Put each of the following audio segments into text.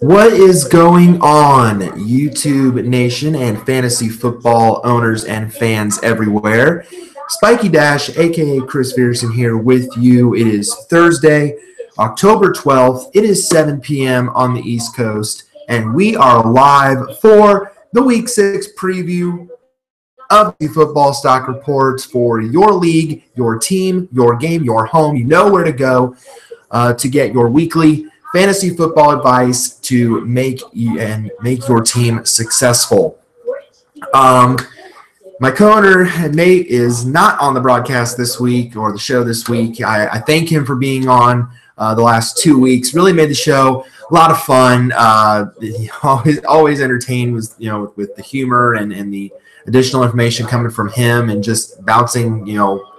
What is going on, YouTube Nation and fantasy football owners and fans everywhere? Spiky Dash, aka Chris Pearson, here with you. It is Thursday, October 12th. It is 7 p.m. on the East Coast, and we are live for the Week 6 preview of the football stock reports for your league, your team, your game, your home. You know where to go to get your weekly fantasy football advice to make your team successful. My co-owner, Nate, is not on the broadcast this week or the show this week. I thank him for being on the last 2 weeks. Really made the show a lot of fun. Always entertained with the humor and the additional information coming from him and just bouncing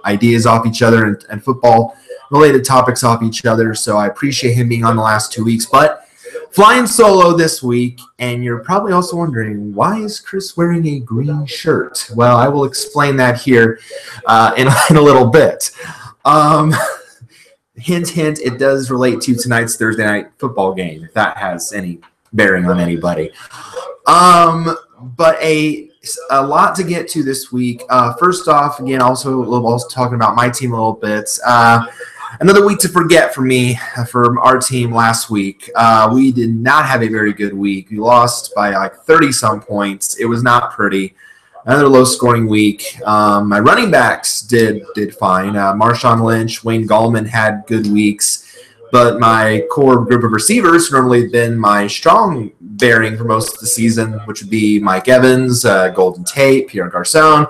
ideas off each other and football related topics off each other. So I appreciate him being on the last 2 weeks, but flying solo this week. And you're probably also wondering, why is Chris wearing a green shirt? Well, I will explain that here in a little bit. Hint, hint, it does relate to tonight's Thursday night football game, if that has any bearing on anybody. But a lot to get to this week. First off, again, also talking about my team a little bit. Another week to forget for me, from our team last week. We did not have a very good week. We lost by like 30-some points. It was not pretty. Another low-scoring week. My running backs did fine. Marshawn Lynch, Wayne Gallman had good weeks. But my core group of receivers, normally been my strong bearing for most of the season, which would be Mike Evans, Golden Tate, Pierre Garcon,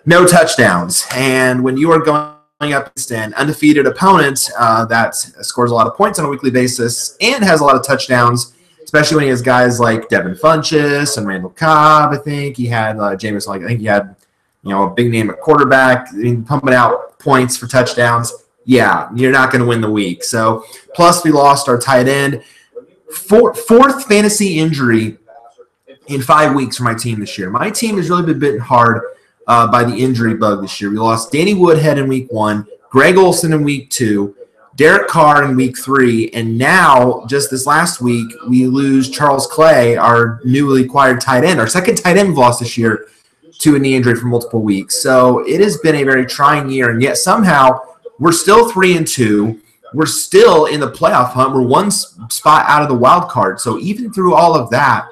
no touchdowns. And when you are going up against an undefeated opponent that scores a lot of points on a weekly basis and has a lot of touchdowns, especially when he has guys like Devin Funchess and Randall Cobb. I think he had Jameis. I think he had a big name at quarterback, pumping out points for touchdowns. Yeah, you're not going to win the week. So plus we lost our tight end. Fourth fantasy injury in 5 weeks for my team this year. My team has really been bitten hard by the injury bug this year. We lost Danny Woodhead in week 1, Greg Olsen in week 2, Derek Carr in week 3, and now, just this last week, we lose Charles Clay, our newly acquired tight end. Our second tight end we've lost this year to a knee injury for multiple weeks. So it has been a very trying year, and yet somehow we're still 3-2. We're still in the playoff hunt. We're one spot out of the wild card. So even through all of that,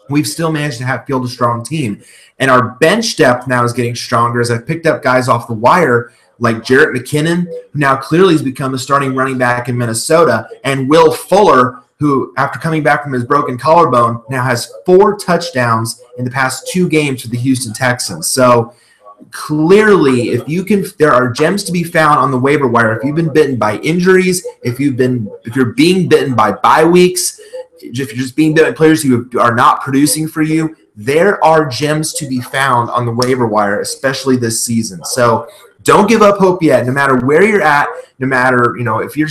we've still managed to field a strong team. And our bench depth now is getting stronger as I've picked up guys off the wire like Jarrett McKinnon, who now clearly has become a starting running back in Minnesota, and Will Fuller, who, after coming back from his broken collarbone, now has 4 touchdowns in the past 2 games for the Houston Texans. So clearly, there are gems to be found on the waiver wire. If you've been bitten by injuries, if you're being bitten by bye weeks, if you're just being bitten by players who are not producing for you, there are gems to be found on the waiver wire, especially this season. So don't give up hope yet. No matter where you're at, no matter if you're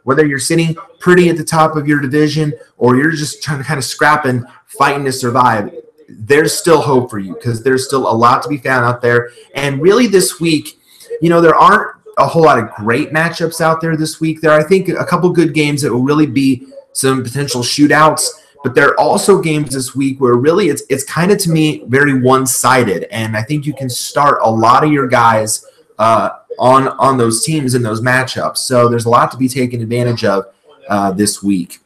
whether you're sitting pretty at the top of your division or you're just trying to kind of scrapping, fighting to survive, there's still hope for you because there's still a lot to be found out there. And really this week, there aren't a whole lot of great matchups out there this week. There are, I think, a couple good games that will really be some potential shootouts. But there are also games this week where really it's kind of, to me, very one-sided. And I think you can start a lot of your guys on those teams in those matchups. So there's a lot to be taken advantage of this week.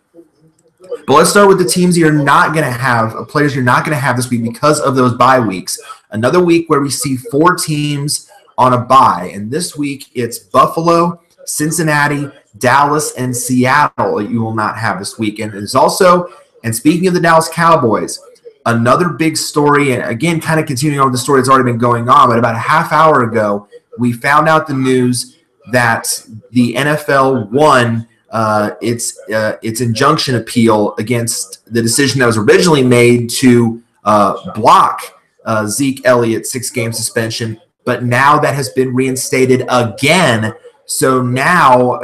But let's start with the teams you're not going to have, players you're not going to have this week because of those bye weeks. Another week where we see 4 teams on a bye. And this week it's Buffalo, Cincinnati, Dallas, and Seattle you will not have this week. And there's also, and speaking of the Dallas Cowboys, another big story, and again, kind of continuing on with the story that's already been going on, but about a half hour ago, we found out the news that the NFL won its injunction appeal against the decision that was originally made to block Zeke Elliott's 6-game suspension, but now that has been reinstated again. So now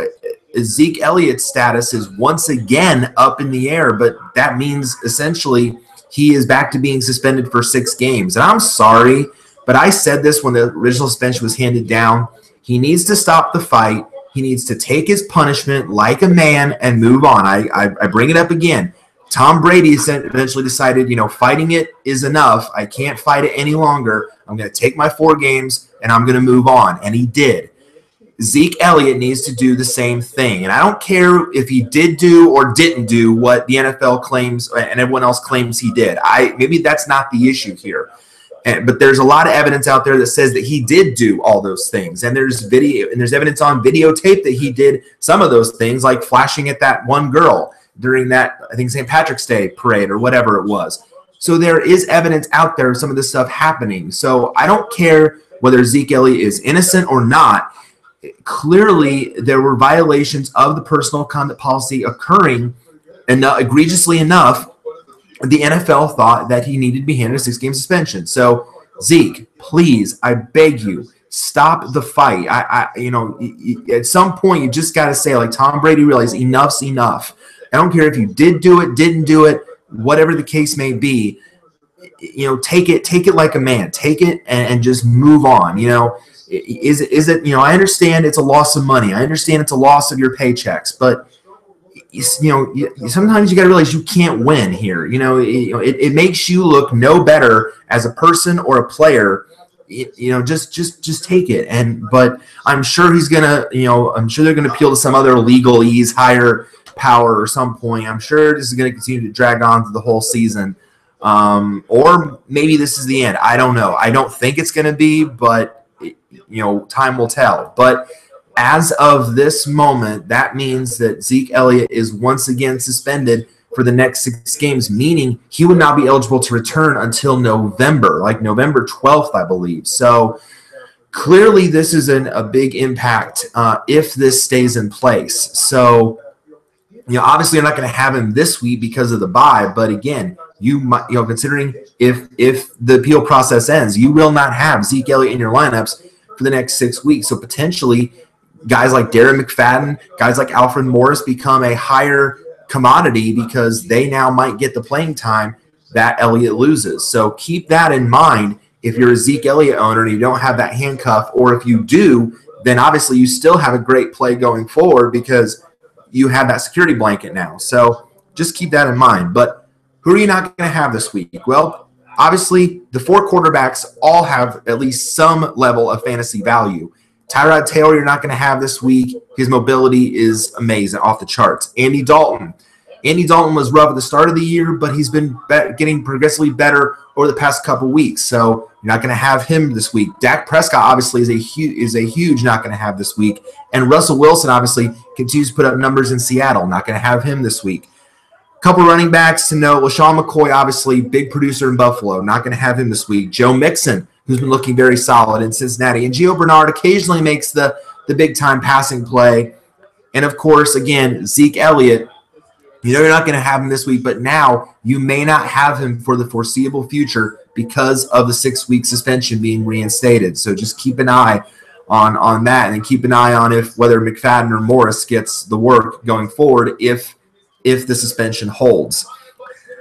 Zeke Elliott's status is once again up in the air, but that means essentially he is back to being suspended for 6 games. And I'm sorry, but I said this when the original suspension was handed down. He needs to stop the fight. He needs to take his punishment like a man and move on. I bring it up again. Tom Brady eventually decided, fighting it is enough. I can't fight it any longer. I'm going to take my 4 games, and I'm going to move on. And he did. Zeke Elliott needs to do the same thing. And I don't care if he did do or didn't do what the NFL claims and everyone else claims he did. Maybe that's not the issue here. But there's a lot of evidence out there that says that he did do all those things. And there's evidence on videotape that he did some of those things, like flashing at that one girl during that, I think, St. Patrick's Day parade or whatever it was. So there is evidence out there of some of this stuff happening. So I don't care whether Zeke Elliott is innocent or not. Clearly, there were violations of the personal conduct policy occurring egregiously enough. The NFL thought that he needed to be handed a 6-game suspension. So, Zeke, please, I beg you, stop the fight. At some point, you just got to say, like Tom Brady realized, enough's enough. I don't care if you did do it, didn't do it, whatever the case may be. Take it like a man. Take it and just move on. Is it? I understand it's a loss of money. I understand it's a loss of your paychecks, but sometimes you got to realize you can't win here. It makes you look no better as a person or a player. Just take it. But I'm sure he's gonna. I'm sure they're gonna appeal to some other legalese, higher power or some point. I'm sure this is going to continue to drag on through the whole season. Or maybe this is the end. I don't know. I don't think it's going to be, but time will tell. But as of this moment, that means that Zeke Elliott is once again suspended for the next 6 games, meaning he would not be eligible to return until November, like November 12th, I believe. So clearly this is a big impact if this stays in place. So obviously you're not going to have him this week because of the bye, but again, you might, considering if the appeal process ends, you will not have Zeke Elliott in your lineups for the next 6 weeks. So potentially guys like Darren McFadden, guys like Alfred Morris become a higher commodity because they now might get the playing time that Elliott loses. So keep that in mind if you're a Zeke Elliott owner and you don't have that handcuff, or if you do, then obviously you still have a great play going forward because you have that security blanket now. So just keep that in mind. But who are you not going to have this week? Well, obviously the 4 quarterbacks all have at least some level of fantasy value. Tyrod Taylor you're not going to have this week. His mobility is amazing, off the charts. Andy Dalton. Andy Dalton was rough at the start of the year, but he's been getting progressively better over the past couple weeks. So you're not going to have him this week. Dak Prescott obviously is a huge not going to have this week. And Russell Wilson obviously continues to put up numbers in Seattle. Not going to have him this week. Couple running backs to note. LaShawn McCoy, obviously big producer in Buffalo. Not going to have him this week. Joe Mixon, who's been looking very solid in Cincinnati. And Gio Bernard occasionally makes the big-time passing play. And, of course, again, Zeke Elliott, you're not going to have him this week, but now you may not have him for the foreseeable future because of the 6-week suspension being reinstated. So just keep an eye on that, and then keep an eye on whether McFadden or Morris gets the work going forward if the suspension holds.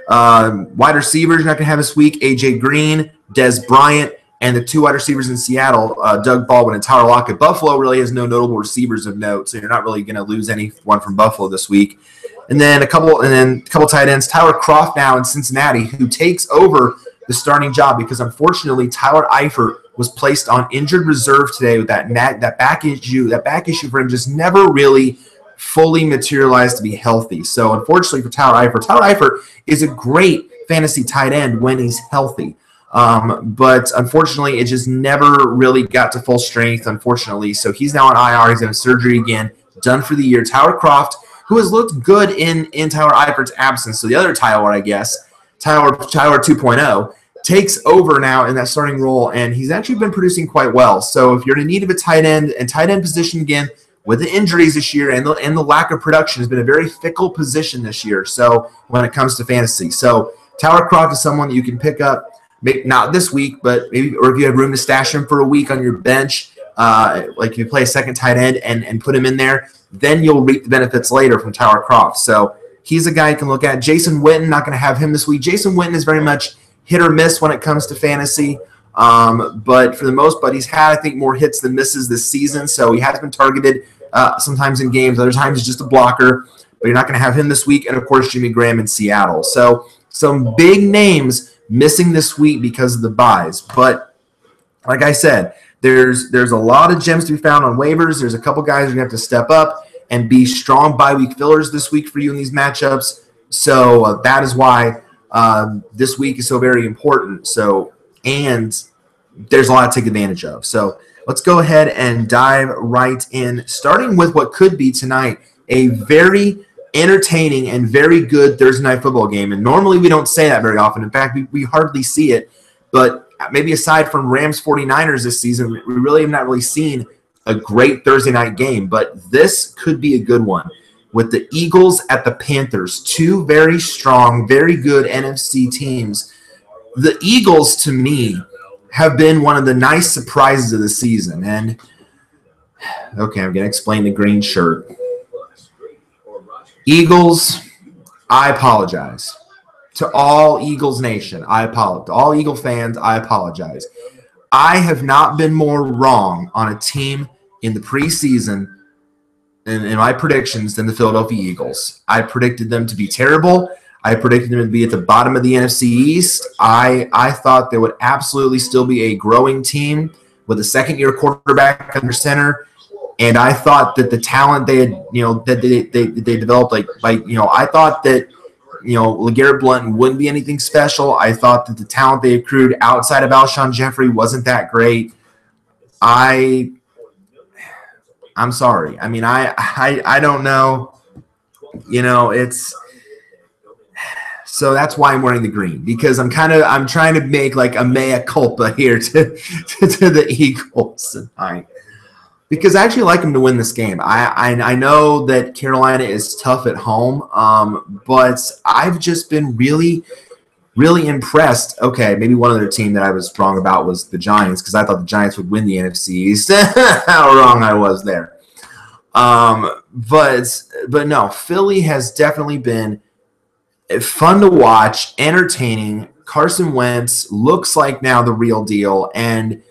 Wide receivers you're not going to have this week: A.J. Green, Dez Bryant, and the 2 wide receivers in Seattle, Doug Baldwin and Tyler Lockett. Buffalo really has no notable receivers of note, so you're not really going to lose anyone from Buffalo this week. And then a couple tight ends. Tyler Kroft now in Cincinnati, who takes over the starting job because unfortunately Tyler Eifert was placed on injured reserve today with that back issue. That back issue for him just never really fully materialized to be healthy. So unfortunately for Tyler Eifert is a great fantasy tight end when he's healthy. But unfortunately, it just never really got to full strength, unfortunately. So he's now on IR. He's having surgery again, done for the year. Tyler Kroft, who has looked good in Tyler Eifert's absence, so the other Tyler, I guess, Tyler 2.0, takes over now in that starting role, and he's actually been producing quite well. So if you're in need of a tight end, and tight end position, again, with the injuries this year and the lack of production, has been a very fickle position this year, so when it comes to fantasy. So Tyler Kroft is someone that you can pick up, maybe not this week, but maybe, or if you have room to stash him for a week on your bench, like if you play a second tight end and put him in there, then you'll reap the benefits later from Tyler Kroft. So he's a guy you can look at. Jason Witten, not going to have him this week. Jason Witten is very much hit or miss when it comes to fantasy. But for the most part, he's had, I think, more hits than misses this season. So he has been targeted sometimes in games. Other times he's just a blocker. But you're not going to have him this week. And, of course, Jimmy Graham in Seattle. So some big names missing this week because of the buys. But like I said, there's a lot of gems to be found on waivers. There's a couple guys who are going to have to step up and be strong bye-week fillers this week for you in these matchups. So that is why this week is so very important. And there's a lot to take advantage of. So let's go ahead and dive right in, starting with what could be tonight a very entertaining and very good Thursday night football game. And normally we don't say that very often. In fact, we hardly see it. But maybe aside from Rams 49ers this season, we really have not really seen a great Thursday night game. But this could be a good one with the Eagles at the Panthers, two very strong, very good NFC teams. The Eagles, to me, have been one of the nice surprises of the season. And, okay, I'm going to explain the green shirt. Eagles, I apologize. To all Eagles Nation, I apologize. To all Eagle fans, I apologize. I have not been more wrong on a team in the preseason in my predictions than the Philadelphia Eagles. I predicted them to be terrible. I predicted them to be at the bottom of the NFC East. I thought there would absolutely still be a growing team with a second-year quarterback under center. And I thought that the talent they had, that they developed, I thought that, LeGarrette Blount wouldn't be anything special. I thought that the talent they accrued outside of Alshon Jeffrey wasn't that great. I'm sorry. I mean, I don't know. It's so that's why I'm wearing the green, because I'm trying to make like a mea culpa here to the Eagles tonight. Because I actually like them to win this game. I know that Carolina is tough at home, but I've just been really, really impressed. Okay, maybe one other team that I was wrong about was the Giants, because I thought the Giants would win the NFC East. How wrong I was there. But no, Philly has definitely been fun to watch, entertaining. Carson Wentz looks like now the real deal, and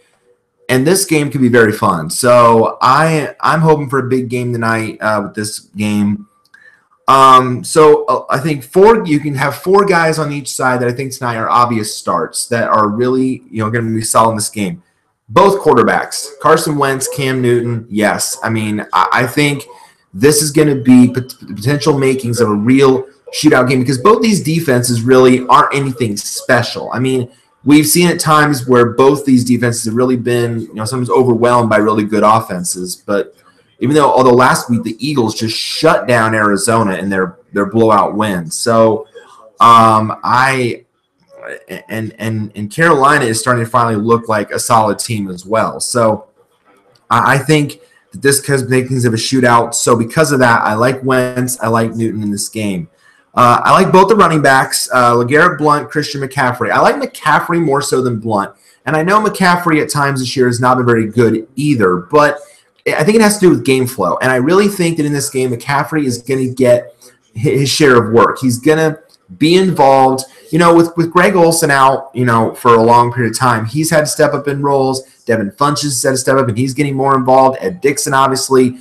this game could be very fun. So I'm hoping for a big game tonight with this game. So I think you can have four guys on each side that I think tonight are obvious starts that are really going to be solid in this game. Both quarterbacks, Carson Wentz, Cam Newton, yes. I mean, I think this is going to be potential makings of a real shootout game, because both these defenses really aren't anything special. I mean, we've seen at times where both these defenses have really been, sometimes overwhelmed by really good offenses. But although last week the Eagles just shut down Arizona in their blowout win. So and Carolina is starting to finally look like a solid team as well. So I think that this could make things of a shootout. So because of that, I like Wentz, I like Newton in this game. I like both the running backs, LeGarrette Blount, Christian McCaffrey. I like McCaffrey more so than Blount. And I know McCaffrey at times this year has not been very good either, but I think it has to do with game flow. And I really think that in this game, McCaffrey is going to get his share of work. He's going to be involved. With Greg Olsen out, for a long period of time, he's had to step up in roles. Devin Funchess has had to step up, and he's getting more involved. Ed Dixon, obviously,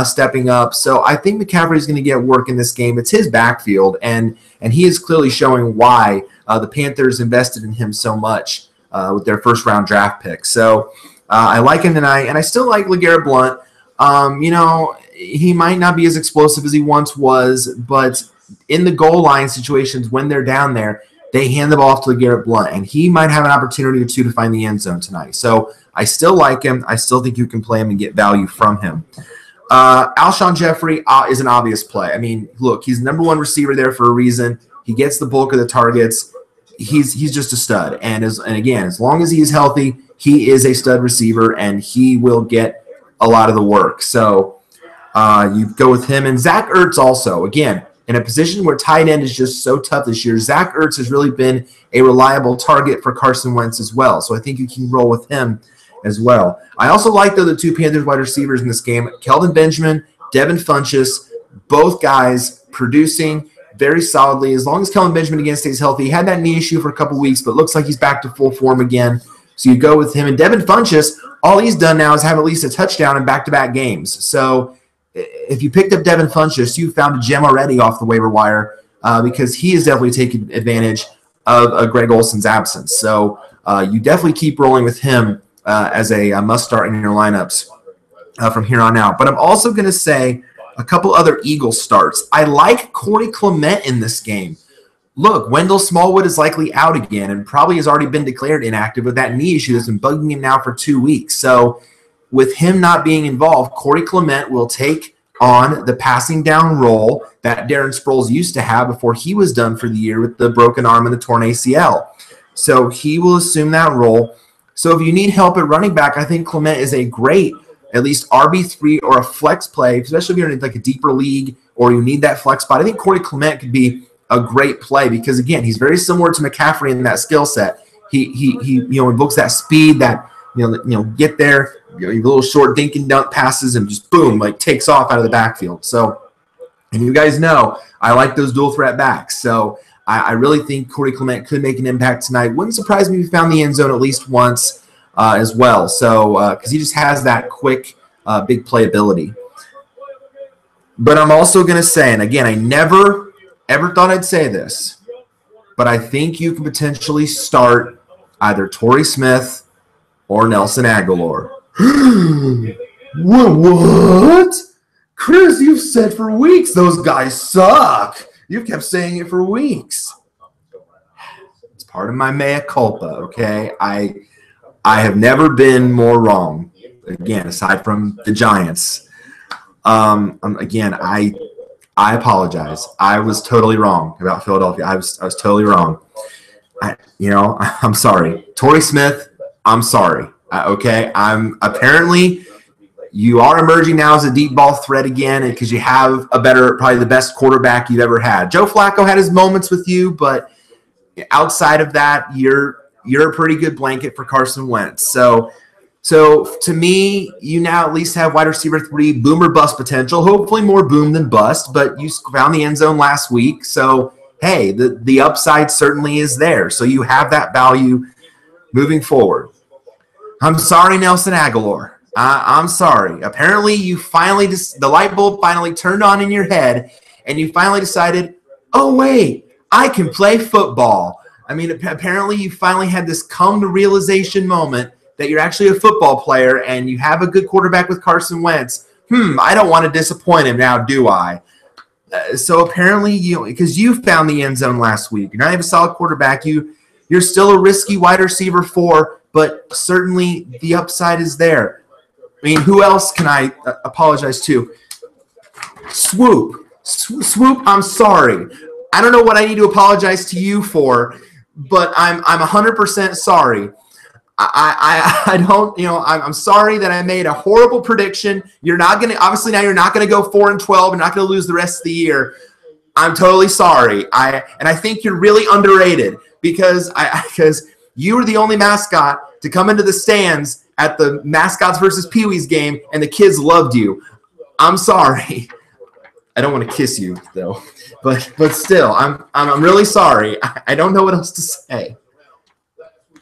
stepping up. So I think McCaffrey is going to get work in this game. It's his backfield, and he is clearly showing why the Panthers invested in him so much with their first-round draft pick. So I like him tonight, and I still like LeGarrette Blount. He might not be as explosive as he once was, but in the goal line situations when they're down there, they hand the ball off to LeGarrette Blount, and he might have an opportunity or two to find the end zone tonight. So I still like him. I still think you can play him and get value from him. Alshon Jeffrey is an obvious play. I mean, look, he's the number one receiver there for a reason. He gets the bulk of the targets. He's just a stud. And again, as long as he is healthy, he is a stud receiver, and he will get a lot of the work. So you go with him. And Zach Ertz also, again, in a position where tight end is just so tough this year, Zach Ertz has really been a reliable target for Carson Wentz as well. So I think you can roll with him as well. I also like the two Panthers wide receivers in this game, Kelvin Benjamin, Devin Funchess, both guys producing very solidly. As long as Kelvin Benjamin again stays healthy, he had that knee issue for a couple weeks, but looks like he's back to full form again. So you go with him. And Devin Funchess, all he's done now is have at least a touchdown in back-to-back games. So if you picked up Devin Funchess, you found a gem already off the waiver wire because he is definitely taking advantage of Greg Olson's absence. So you definitely keep rolling with him as a must start in your lineups from here on out. But I'm also going to say a couple other Eagles starts. I like Corey Clement in this game. Look, Wendell Smallwood is likely out again and probably has already been declared inactive with that knee issue that's been bugging him now for 2 weeks. So with him not being involved, Corey Clement will take on the passing down role that Darren Sproles used to have before he was done for the year with the broken arm and the torn ACL. So he will assume that role. So if you need help at running back, I think Clement is a great at least RB3 or a flex play, especially if you're in like a deeper league or you need that flex spot. I think Corey Clement could be a great play because, again, he's very similar to McCaffrey in that skill set. He invokes that speed, that get there, little short dink and dunk passes and just boom, like takes off out of the backfield. So, and you guys know I like those dual threat backs. So I really think Corey Clement could make an impact tonight. Wouldn't surprise me if he found the end zone at least once as well. So because he just has that quick big playability. But I'm also going to say, and again, I never ever thought I'd say this, but I think you can potentially start either Torrey Smith or Nelson Aguilar. What? Chris, you've said for weeks those guys suck. You've kept saying it for weeks. It's part of my mea culpa, okay? I have never been more wrong, again, aside from the Giants. Again, I apologize. I was totally wrong about Philadelphia. I was totally wrong. I'm sorry. Torrey Smith, I'm sorry. Okay, apparently you are emerging now as a deep ball threat again because you have probably the best quarterback you've ever had. Joe Flacco had his moments with you, but outside of that, you're a pretty good blanket for Carson Wentz. So to me, you now at least have wide receiver 3 boom or bust potential. Hopefully more boom than bust, but you found the end zone last week. So, hey, the upside certainly is there. So you have that value moving forward. I'm sorry, Nelson Aguilar. I'm sorry. Apparently the light bulb finally turned on in your head and you finally decided, oh, wait, I can play football. I mean, apparently you finally had this come to realization moment that you're actually a football player and you have a good quarterback with Carson Wentz. I don't want to disappoint him now, do I? So apparently, because you found the end zone last week, you're not even a solid quarterback. You're still a risky wide receiver 4, but certainly the upside is there. I mean, who else can I apologize to? Swoop, I'm sorry. I don't know what I need to apologize to you for, but I'm 100% sorry. I don't, I'm sorry that I made a horrible prediction. You're not going to, obviously now you're not going to go 4-12. You're not going to lose the rest of the year. I'm totally sorry. I think you're really underrated because you were the only mascot to come into the stands at the Mascots versus Pee-wees game and the kids loved you. I'm sorry. I don't want to kiss you though, but still, I'm really sorry. I don't know what else to say.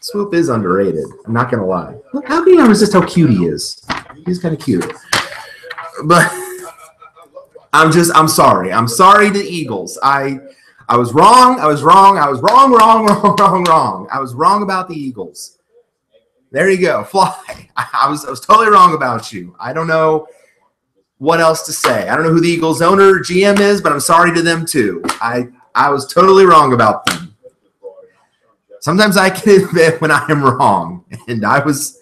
Swoop is underrated. I'm not going to lie. How can you not resist how cute he is? He's kind of cute. But I'm sorry. I'm sorry to the Eagles. I was wrong. I was wrong. I was wrong. I was wrong about the Eagles. There you go. Fly. I was totally wrong about you. I don't know what else to say. I don't know who the Eagles owner or GM is, but I'm sorry to them too. I was totally wrong about them. Sometimes I can admit when I am wrong, and I was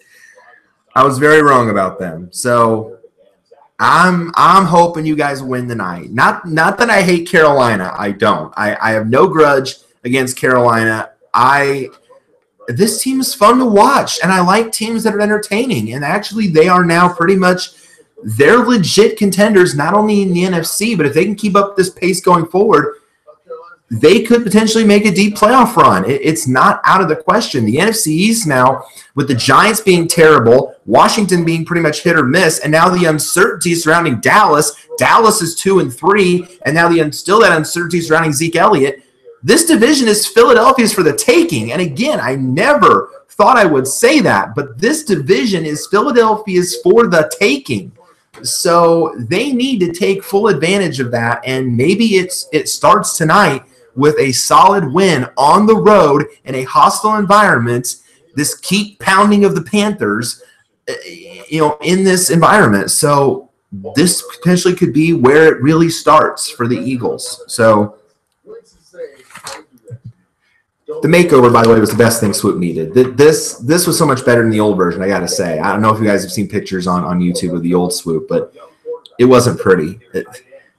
very wrong about them. So I'm hoping you guys win tonight. Not that I hate Carolina. I don't. I have no grudge against Carolina. This team is fun to watch, and I like teams that are entertaining. And actually, they are now pretty much they're legit contenders, not only in the NFC, but if they can keep up this pace going forward, they could potentially make a deep playoff run. It's not out of the question. The NFC East now, with the Giants being terrible, Washington being pretty much hit or miss, and now the uncertainty surrounding Dallas. Dallas is 2-3, and now still that uncertainty surrounding Zeke Elliott. This division is Philadelphia's for the taking. And again, I never thought I would say that, but this division is Philadelphia's for the taking. So they need to take full advantage of that, and maybe it starts tonight with a solid win on the road in a hostile environment. This keep pounding of the Panthers, in this environment. So this potentially could be where it really starts for the Eagles. So the makeover, by the way, was the best thing Swoop needed. This was so much better than the old version, I got to say. I don't know if you guys have seen pictures on YouTube of the old Swoop, but it wasn't pretty.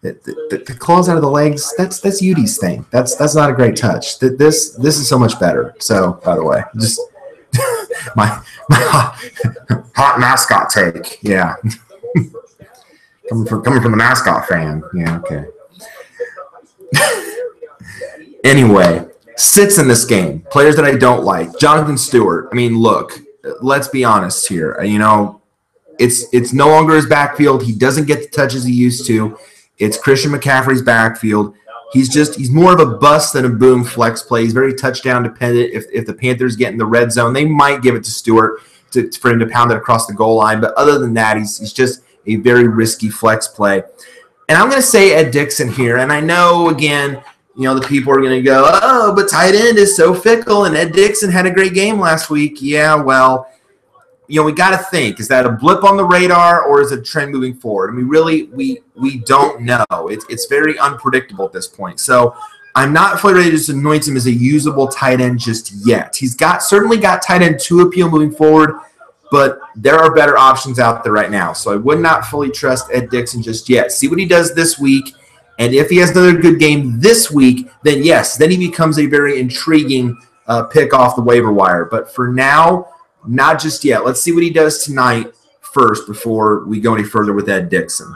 The claws out of the legs, that's Udi's thing. That's not a great touch. This is so much better. So, by the way, just my hot mascot take. Yeah. coming from the mascot fan. Yeah, okay. Anyway, sits in this game. Players that I don't like. Jonathan Stewart. I mean, look, let's be honest here. It's no longer his backfield. He doesn't get the touches he used to. It's Christian McCaffrey's backfield. He's more of a bust than a boom flex play. He's very touchdown dependent. If the Panthers get in the red zone, they might give it to Stewart for him to pound it across the goal line. But other than that, he's just a very risky flex play. And I'm going to say Ed Dickson here. And I know, again, the people are going to go, oh, but tight end is so fickle, and Ed Dickson had a great game last week. Yeah, well, we got to think, is that a blip on the radar or is it a trend moving forward? I mean, really, we don't know. It's very unpredictable at this point. So I'm not fully ready to just anoint him as a usable tight end just yet. He's certainly got tight end 2 appeal moving forward, but there are better options out there right now. So I would not fully trust Ed Dickson just yet. See what he does this week. And if he has another good game this week, then yes, then he becomes a very intriguing pick off the waiver wire. But for now, not just yet. Let's see what he does tonight first before we go any further with Ed Dickson.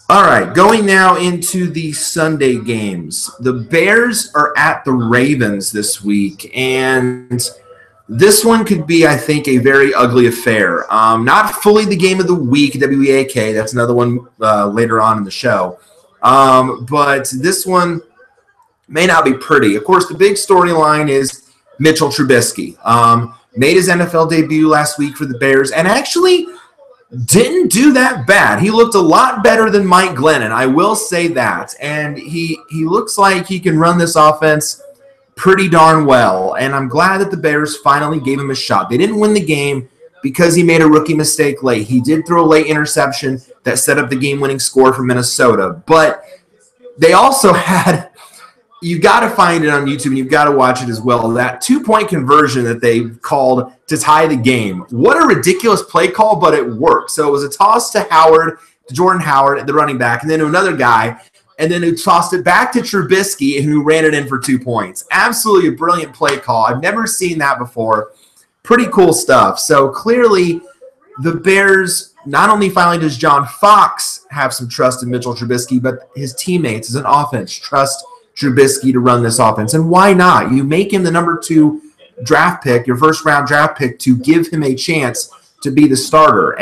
All right, going now into the Sunday games. The Bears are at the Ravens this week, and this one could be, I think, a very ugly affair. Not fully the game of the week, WEAK. That's another one later on in the show. But this one may not be pretty. Of course, the big storyline is Mitchell Trubisky. Made his NFL debut last week for the Bears and actually didn't do that bad. He looked a lot better than Mike Glennon, I will say that. And he looks like he can run this offense pretty darn well, and I'm glad that the Bears finally gave him a shot. They didn't win the game because he made a rookie mistake late. He did throw a late interception that set up the game-winning score for Minnesota, but they also had – you got to find it on YouTube, and you've got to watch it as well, that 2-point conversion that they called to tie the game. What a ridiculous play call, but it worked. So it was a toss to Jordan Howard, the running back, and then to another guy, and then who tossed it back to Trubisky, who ran it in for 2 points. Absolutely a brilliant play call. I've never seen that before. Pretty cool stuff. So clearly the Bears, not only finally does John Fox have some trust in Mitchell Trubisky, but his teammates as an offense trust Trubisky to run this offense. And why not? You make him the number 2 draft pick, your first-round draft pick, to give him a chance to be the starter.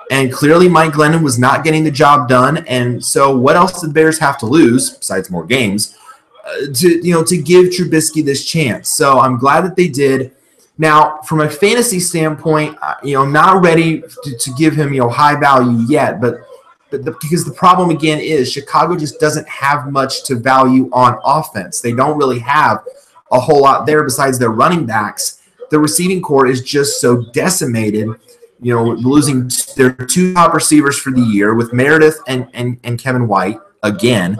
And clearly Mike Glennon was not getting the job done. And so what else did the Bears have to lose, besides more games, to give Trubisky this chance? So I'm glad that they did. Now, from a fantasy standpoint, I'm not ready to give him, high value yet. But because the problem, again, is Chicago just doesn't have much to value on offense. They don't really have a whole lot there besides their running backs. The receiving core is just so decimated. Losing their 2 top receivers for the year with Meredith and Kevin White again.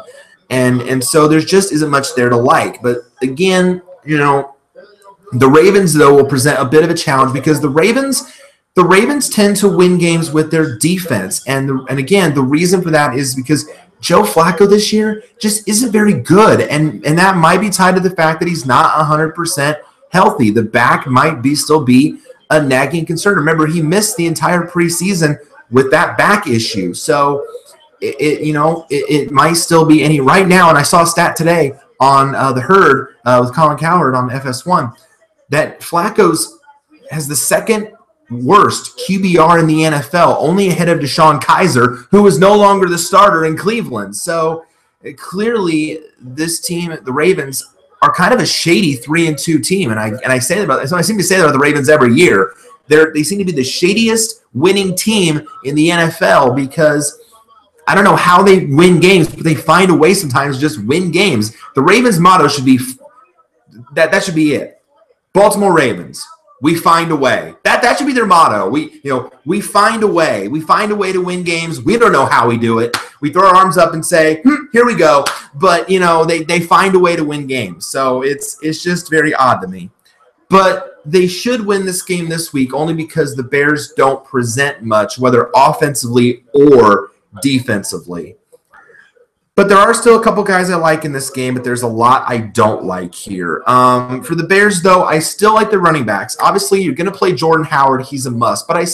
And so there just isn't much there to like. But again, the Ravens, though, will present a bit of a challenge because the Ravens tend to win games with their defense. And again, the reason for that is because Joe Flacco this year just isn't very good. And that might be tied to the fact that he's not 100% healthy. The back might still be a nagging concern. Remember, he missed the entire preseason with that back issue. So it might still be any right now. And I saw a stat today on the Herd with Colin Cowherd on FS1 that Flacco's has the second worst QBR in the NFL, only ahead of Deshaun Kaiser, who is no longer the starter in Cleveland. So clearly this team, the Ravens, are kind of a shady 3-2 team, and I say that about. So I seem to say that about the Ravens every year. They seem to be the shadiest winning team in the NFL because I don't know how they win games, but they find a way sometimes to just win games. The Ravens' motto should be that should be it. Baltimore Ravens, we find a way. That should be their motto. We find a way. We find a way to win games. We don't know how we do it. We throw our arms up and say, here we go. But, they find a way to win games. So it's just very odd to me. But they should win this game this week only because the Bears don't present much, whether offensively or defensively. But there are still a couple guys I like in this game, but there's a lot I don't like here. For the Bears, though, I still like the running backs. Obviously, you're going to play Jordan Howard. He's a must. But I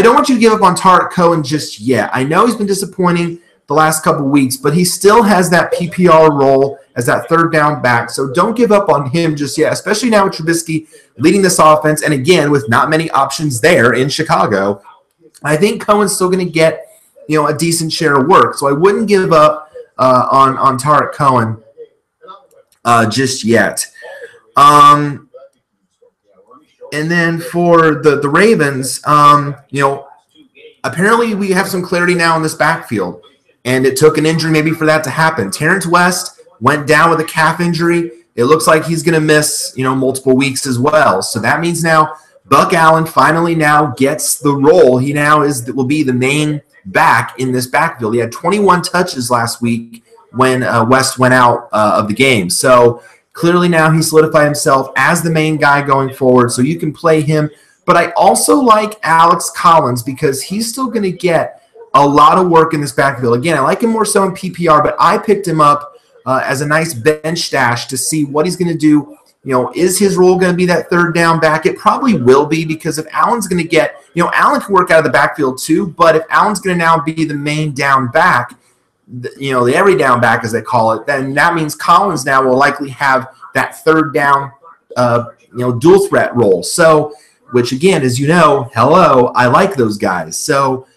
don't want you to give up on Tarek Cohen just yet. I know he's been disappointing the last couple weeks, but he still has that PPR role as that third down back. So don't give up on him just yet, especially now with Trubisky leading this offense. And again, with not many options there in Chicago, I think Cohen's still going to get a decent share of work. So I wouldn't give up on Tarek Cohen just yet. And then for the Ravens, apparently we have some clarity now in this backfield. And it took an injury maybe for that to happen. Terrence West went down with a calf injury. It looks like he's going to miss, multiple weeks as well. So that means now Buck Allen finally now gets the role. He now will be the main back in this backfield. He had 21 touches last week when West went out of the game. So clearly now he solidified himself as the main guy going forward. So you can play him. But I also like Alex Collins because he's still going to get a lot of work in this backfield. Again, I like him more so in PPR, but I picked him up as a nice bench stash to see what he's going to do. Is his role going to be that third down back? It probably will be because if Allen's going to get, Allen can work out of the backfield too, but if Allen's going to now be the main down back, the every down back as they call it, then that means Collins now will likely have that third down, dual threat role. So, which again, as hello, I like those guys. So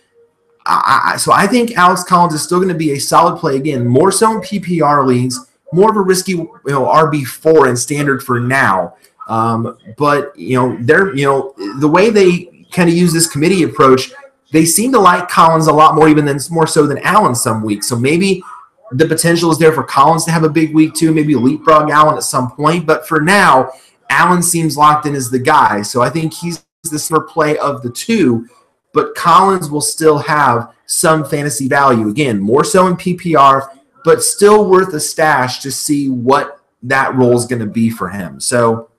I think Alex Collins is still going to be a solid play again, more so in PPR leagues, more of a risky, RB4 in standard for now. But they're the way they kind of use this committee approach, they seem to like Collins a lot more, more so than Allen some weeks. So maybe the potential is there for Collins to have a big week too, maybe leapfrog Allen at some point. But for now, Allen seems locked in as the guy. So I think he's the safer play of the two. But Collins will still have some fantasy value. Again, more so in PPR, but still worth a stash to see what that role is going to be for him. So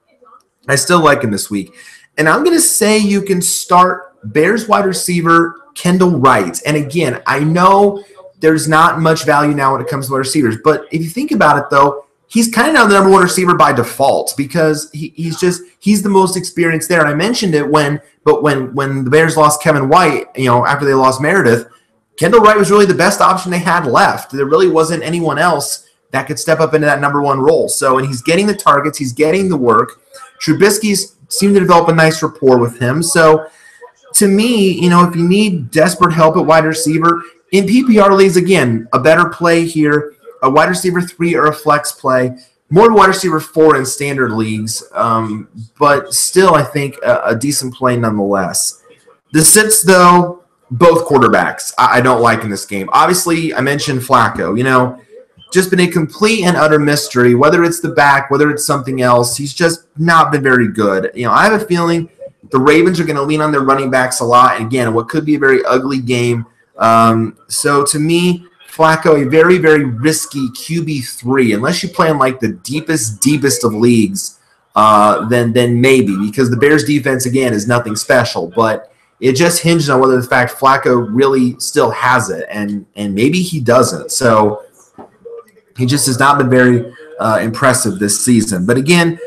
I still like him this week. And I'm going to say you can start Bears wide receiver Kendall Wright. And again, I know there's not much value now when it comes to wide receivers. But if you think about it, though, he's kind of now the number one receiver by default because he's the most experienced there. And I mentioned it when the Bears lost Kevin White, after they lost Meredith, Kendall Wright was really the best option they had left. There really wasn't anyone else that could step up into that number one role. So, and he's getting the targets, he's getting the work. Trubisky's seemed to develop a nice rapport with him. So, to me, if you need desperate help at wide receiver, in PPR leagues, again, a better play here, a wide receiver 3 or a flex play, more wide receiver 4 in standard leagues, but still I think a decent play nonetheless. The sits, though, both quarterbacks I don't like in this game. Obviously, I mentioned Flacco, just been a complete and utter mystery, whether it's the back, whether it's something else. He's just not been very good. I have a feeling the Ravens are going to lean on their running backs a lot. And again, what could be a very ugly game. So to me, Flacco, a very, very risky QB3, unless you play in like the deepest of leagues, then maybe, because the Bears defense, again, is nothing special. But it just hinges on whether the fact Flacco really still has it, and maybe he doesn't. So he just has not been very impressive this season. But again,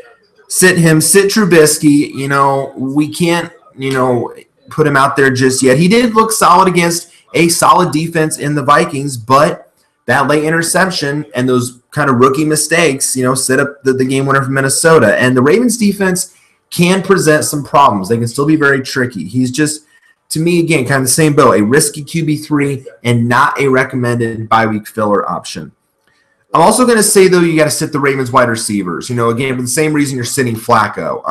sit Trubisky. We can't, put him out there just yet. He did look solid against a solid defense in the Vikings, but that late interception and those kind of rookie mistakes, set up the game winner from Minnesota. And the Ravens defense can present some problems. They can still be very tricky. He's just, to me, again, kind of the same boat, a risky QB3 and not a recommended bye-week filler option. I'm also going to say, though, you got to sit the Ravens wide receivers. Again, for the same reason you're sitting Flacco.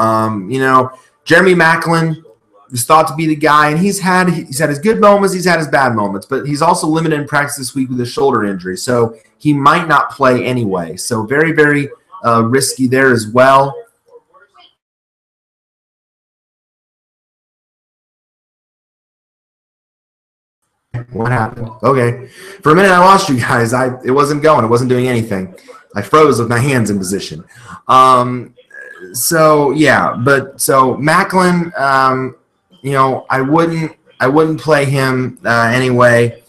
Jeremy Maclin was thought to be the guy, and he's had his good moments, he's had his bad moments, but he's also limited in practice this week with a shoulder injury, so he might not play anyway. So very, very risky there as well. What happened? Okay. For a minute, I lost you guys. It wasn't going. It wasn't doing anything. I froze with my hands in position. So Macklin, I wouldn't play him anyway.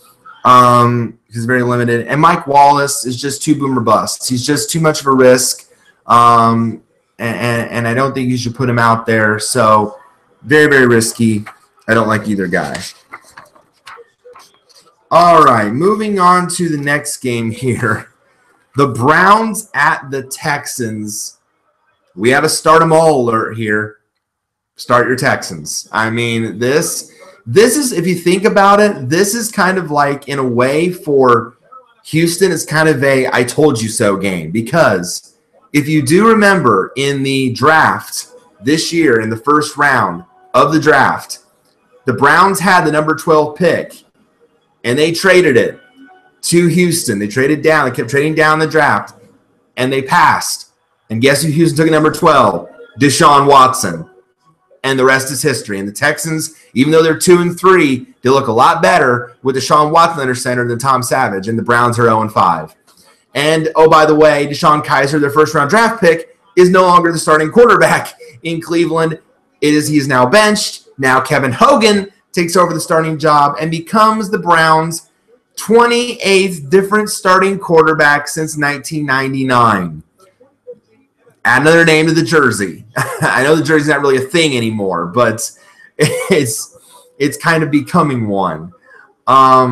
He's very limited. And Mike Wallace is just too boomer busts. He's just too much of a risk. And I don't think you should put him out there. So very, very risky. I don't like either guy. All right, moving on to the next game here. The Browns at the Texans. We have a start 'em all alert here. Start your Texans. I mean, this is, if you think about it, this is kind of like, in a way, for Houston, it's kind of a I told you so game. Because if you do remember, in the draft this year, in the first round of the draft, the Browns had the number 12 pick. And they traded it to Houston. They traded down. They kept trading down the draft. And they passed. And guess who Houston took at number 12? Deshaun Watson. And the rest is history. And the Texans, even though they're 2-3, they look a lot better with Deshaun Watson under center than Tom Savage. And the Browns are 0-5. And, oh, by the way, Deshaun Kaiser, their first-round draft pick, is no longer the starting quarterback in Cleveland. He is now benched. Now Kevin Hogan takes over the starting job and becomes the Browns' 28th different starting quarterback since 1999. Add another name to the jersey. I know the jersey's not really a thing anymore, but it's kind of becoming one. I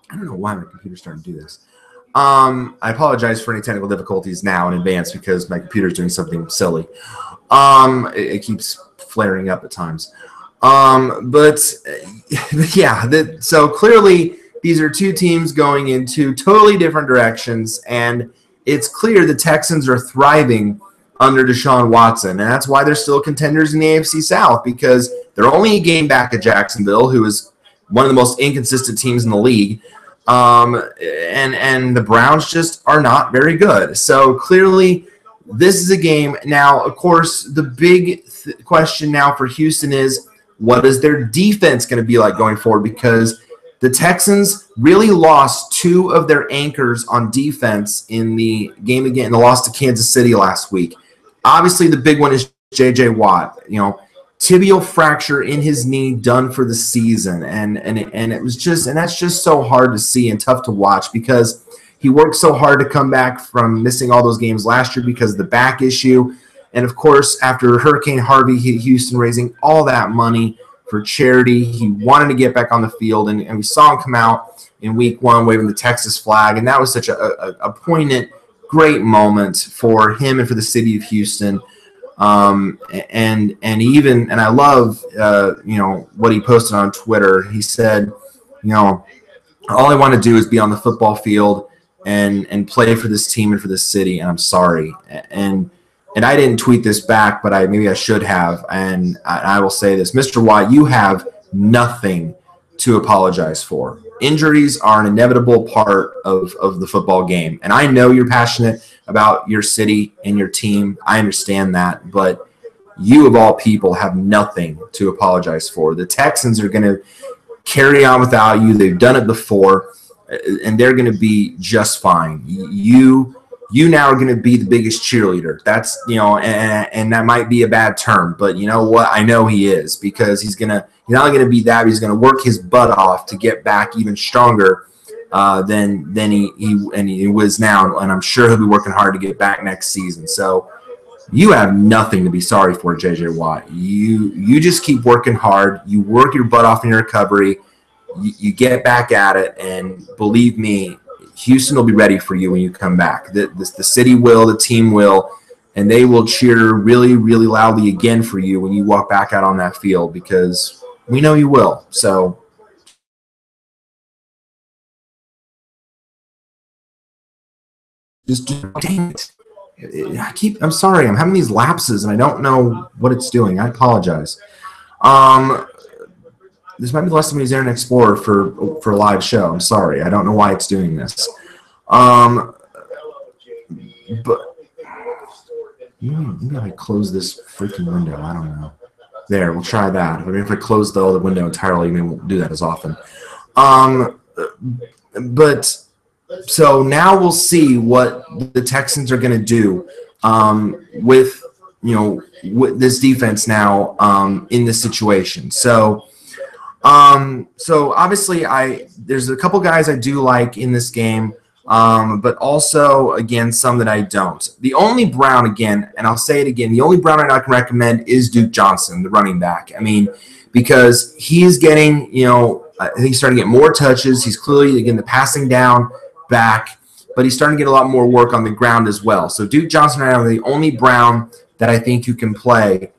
don't know why my computer's starting to do this. I apologize for any technical difficulties now in advance because my computer's doing something silly. It keeps flaring up at times. So clearly these are two teams going into totally different directions, and it's clear the Texans are thriving under Deshaun Watson, and that's why they're still contenders in the AFC South, because they're only a game back of Jacksonville, who is one of the most inconsistent teams in the league, and the Browns just are not very good. So clearly this is a game. Now, of course, the big question now for Houston is, what is their defense going to be like going forward? Because the Texans really lost two of their anchors on defense in the game again, in the loss to Kansas City last week. Obviously, the big one is J.J. Watt. Tibial fracture in his knee, done for the season, and it was just, and that's just so hard to see and tough to watch because he worked so hard to come back from missing all those games last year because of the back issue. And, of course, after Hurricane Harvey hit Houston, raising all that money for charity, he wanted to get back on the field. And we saw him come out in week one waving the Texas flag. And that was such a poignant, great moment for him and for the city of Houston. And I love, what he posted on Twitter. He said, all I want to do is be on the football field and play for this team and for this city. And I'm sorry. And I didn't tweet this back, but maybe I should have. And I will say this. Mr. Watt, you have nothing to apologize for. Injuries are an inevitable part of the football game. And I know you're passionate about your city and your team. I understand that. But you, of all people, have nothing to apologize for. The Texans are going to carry on without you. They've done it before, and they're going to be just fine. You now are going to be the biggest cheerleader. That's, and that might be a bad term, but you know what? I know he is, because he's not only going to be that, but he's going to work his butt off to get back even stronger than he was now. And I'm sure he'll be working hard to get back next season. So you have nothing to be sorry for, J.J. Watt. You just keep working hard. You work your butt off in your recovery. You get back at it, and believe me, Houston will be ready for you when you come back. The city will, the team will, and they will cheer really, really loudly again for you when you walk back out on that field, because we know you will. So just dang it. I'm sorry, I'm having these lapses and I don't know what it's doing. I apologize. This might be the last time we use Internet Explorer for a live show. I'm sorry. I don't know why it's doing this. But maybe if I close this freaking window, I don't know. There, we'll try that. I mean, if I close the window entirely, we won't do that as often. But so now we'll see what the Texans are going to do with with this defense now in this situation. So obviously there's a couple guys I do like in this game. But also, again, some that I don't. The only Brown, again, and I'll say it again, the only Brown I can recommend is Duke Johnson, the running back. I mean, because he's getting, I think he's starting to get more touches. He's clearly, again, the passing down back, but he's starting to get a lot more work on the ground as well. So Duke Johnson right now is the only Brown that I think you can play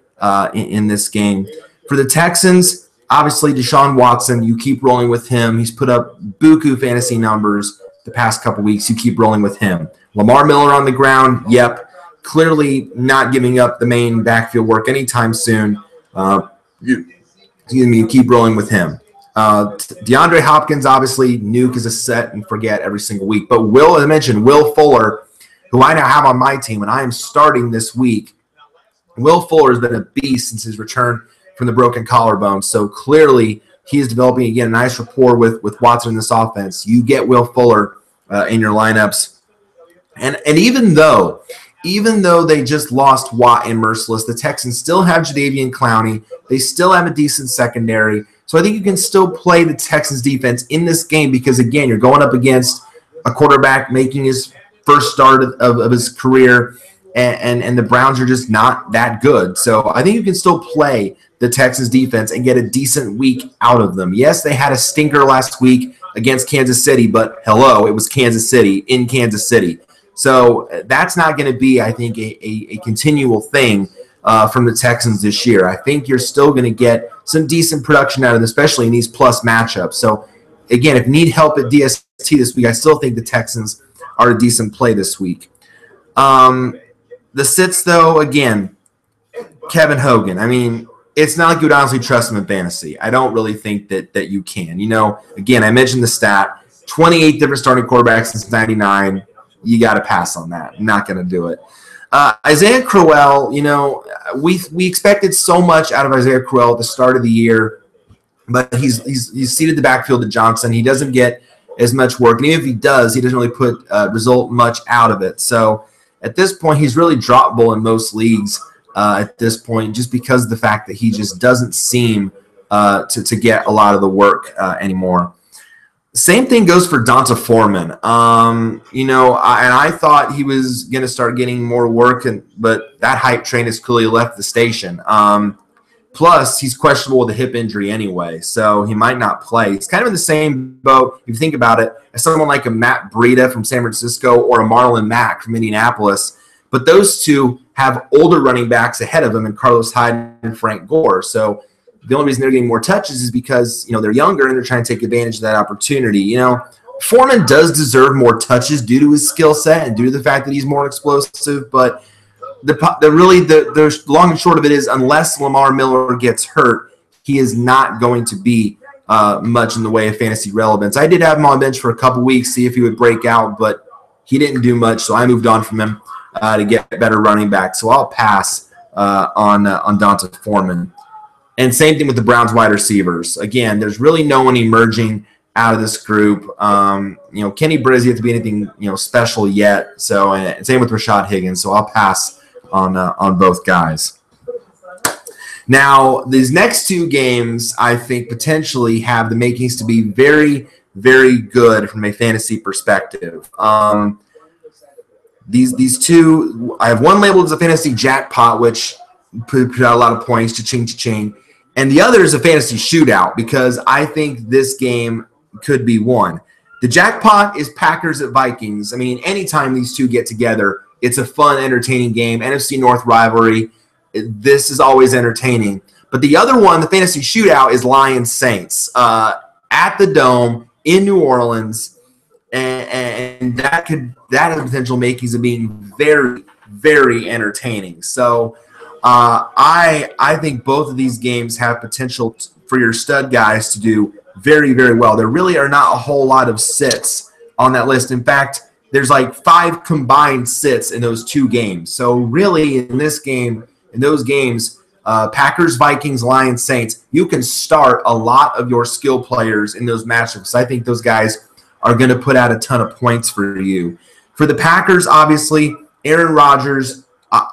in this game. For the Texans, obviously, Deshaun Watson, you keep rolling with him. He's put up buku fantasy numbers the past couple weeks. You keep rolling with him. Lamar Miller on the ground, yep. Clearly not giving up the main backfield work anytime soon. You keep rolling with him. DeAndre Hopkins, obviously, nuke is a set and forget every single week. But as I mentioned, Will Fuller, who I now have on my team, and I am starting this week. Will Fuller has been a beast since his return from the broken collarbone. So clearly he is developing, again, a nice rapport with Watson in this offense. You get Will Fuller in your lineups. And even though they just lost Watt and Merciless, the Texans still have Jadeveon Clowney. They still have a decent secondary. So I think you can still play the Texans defense in this game because, again, you're going up against a quarterback making his first start of his career, and the Browns are just not that good. So I think you can still play the Texans defense and get a decent week out of them. Yes, they had a stinker last week against Kansas City, but hello, it was Kansas City in Kansas City. So that's not going to be, I think, a continual thing from the Texans this year. I think you're still going to get some decent production out of them, especially in these plus matchups. So, again, if you need help at DST this week, I still think the Texans are a decent play this week. The sits, though, again, Kevin Hogan. I mean, it's not like you would honestly trust him in fantasy. I don't really think that you can. Again, I mentioned the stat, 28 different starting quarterbacks since 99. You got to pass on that. I'm not going to do it. Isaiah Crowell, we expected so much out of Isaiah Crowell at the start of the year, but he's seated the backfield to Johnson. He doesn't get as much work, and even if he does, he doesn't really result much out of it. So at this point, he's really droppable in most leagues at this point, just because of the fact that he just doesn't seem to get a lot of the work anymore. Same thing goes for Donta Foreman. And I thought he was going to start getting more work, but that hype train has clearly left the station. Plus, he's questionable with a hip injury anyway, so he might not play. He's kind of in the same boat, if you think about it, as someone like a Matt Breida from San Francisco or a Marlon Mack from Indianapolis. But those two have older running backs ahead of them in Carlos Hyde and Frank Gore. So the only reason they're getting more touches is because, they're younger and they're trying to take advantage of that opportunity. Foreman does deserve more touches due to his skill set and due to the fact that he's more explosive. But the long and short of it is, unless Lamar Miller gets hurt, he is not going to be much in the way of fantasy relevance. I did have him on bench for a couple weeks, see if he would break out, but he didn't do much, so I moved on from him to get better running back. So I'll pass on Donta Foreman. And same thing with the Browns wide receivers. Again, there's really no one emerging out of this group. Kenny Britt yet to be anything special yet. So and same with Rashad Higgins. So I'll pass on both guys. Now, these next two games, I think, potentially have the makings to be very, very good from a fantasy perspective. These two, I have one labeled as a fantasy jackpot, which put out a lot of points, cha-ching. And the other is a fantasy shootout because I think this game could be won. The jackpot is Packers at Vikings. I mean, anytime these two get together, it's a fun, entertaining game. NFC North rivalry. This is always entertaining. But the other one, the fantasy shootout, is Lions Saints at the Dome in New Orleans. and that has the potential makings of being very, very entertaining. So I think both of these games have potential for your stud guys to do very, very well. There really are not a whole lot of sits on that list. In fact, there's like 5 combined sits in those 2 games. So really, in those games, Packers, Vikings, Lions, Saints, you can start a lot of your skill players in those matchups. I think those guys are going to put out a ton of points for you. For the Packers, obviously, Aaron Rodgers,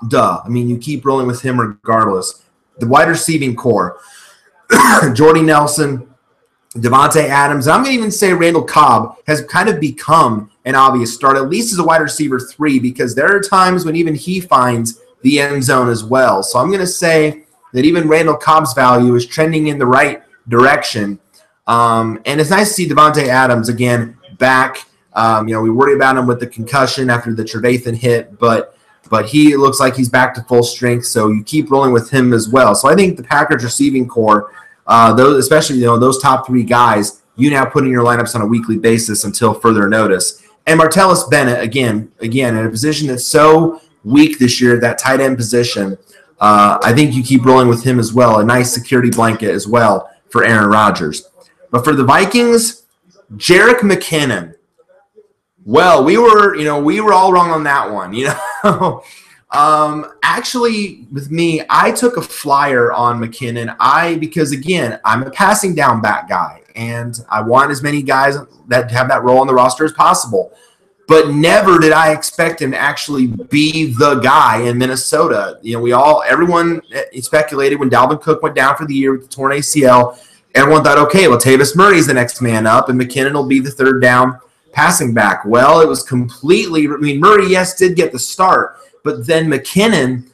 duh. I mean, you keep rolling with him regardless. The wide receiving core, Jordy Nelson, Devontae Adams, and I'm going to even say Randall Cobb has kind of become an obvious start, at least as a wide receiver 3, because there are times when even he finds the end zone as well. So I'm going to say that even Randall Cobb's value is trending in the right direction. And it's nice to see Devontae Adams again back. We worry about him with the concussion after the Trevathan hit, but he looks like he's back to full strength. So you keep rolling with him as well. So I think the Packers receiving core, especially those top 3 guys, you now put in your lineups on a weekly basis until further notice. And Martellus Bennett again in a position that's so weak this year, that tight end position. I think you keep rolling with him as well. A nice security blanket as well for Aaron Rodgers. But for the Vikings, Jerick McKinnon. Well, we were all wrong on that one. Actually, with me, I took a flyer on McKinnon. Because again, I'm a passing down back guy, and I want as many guys that have that role on the roster as possible. But never did I expect him to actually be the guy in Minnesota. Everyone speculated when Dalvin Cook went down for the year with the torn ACL. Everyone thought, okay, Latavius Murray's the next man up, and McKinnon will be the third down passing back. Well, it was completely – Murray, yes, did get the start, but then McKinnon,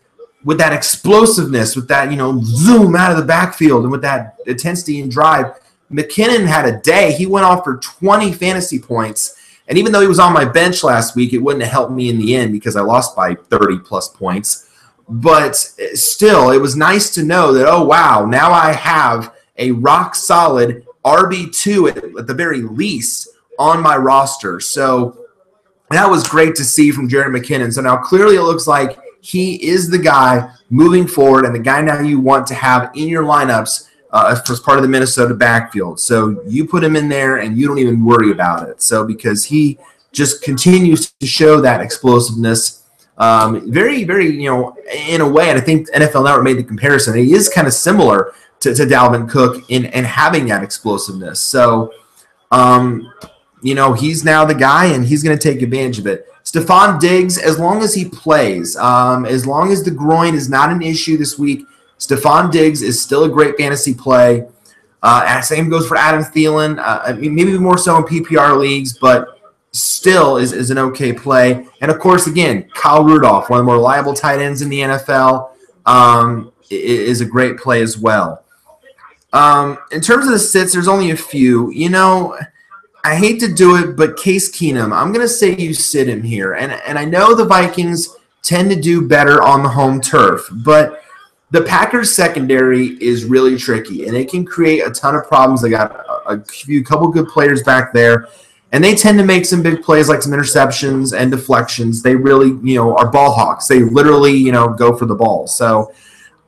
with that explosiveness, with that, zoom out of the backfield and with that intensity and drive, McKinnon had a day. He went off for 20 fantasy points, and even though he was on my bench last week, it wouldn't have helped me in the end because I lost by 30-plus points. But still, it was nice to know that, oh, wow, now I have a rock-solid RB2 at the very least on my roster. So that was great to see from Jerick McKinnon. So now clearly it looks like he is the guy moving forward and the guy now you want to have in your lineups as part of the Minnesota backfield. So you put him in there and you don't even worry about it. So because he just continues to show that explosiveness very, very, in a way, and I think NFL Network made the comparison, he is kind of similar to Dalvin Cook in having that explosiveness. So, he's now the guy, and he's going to take advantage of it. Stephon Diggs, as long as he plays, as long as the groin is not an issue this week, Stephon Diggs is still a great fantasy play. Same goes for Adam Thielen. Maybe more so in PPR leagues, but still is an okay play. And, of course, again, Kyle Rudolph, one of the more reliable tight ends in the NFL, is a great play as well. In terms of the sits, there's only a few. I hate to do it, but Case Keenum, I'm going to say you sit him here. And I know the Vikings tend to do better on the home turf, but the Packers secondary is really tricky, and it can create a ton of problems. They got a couple good players back there, and they tend to make some big plays like some interceptions and deflections. They really, are ball hawks. They literally, go for the ball. So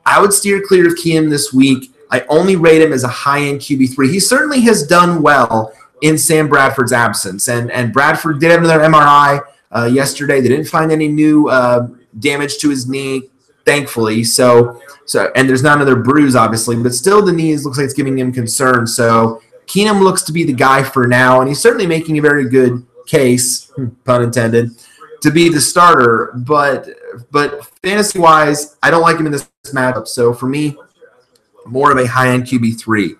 I would steer clear of Keenum this week. I only rate him as a high-end QB3. He certainly has done well in Sam Bradford's absence. And Bradford did have another MRI yesterday. They didn't find any new damage to his knee, thankfully. So and there's not another bruise, obviously, but still the knee looks like it's giving him concern. So Keenum looks to be the guy for now, and he's certainly making a very good case, pun intended, to be the starter. But fantasy-wise, I don't like him in this matchup. So for me, more of a high-end QB3.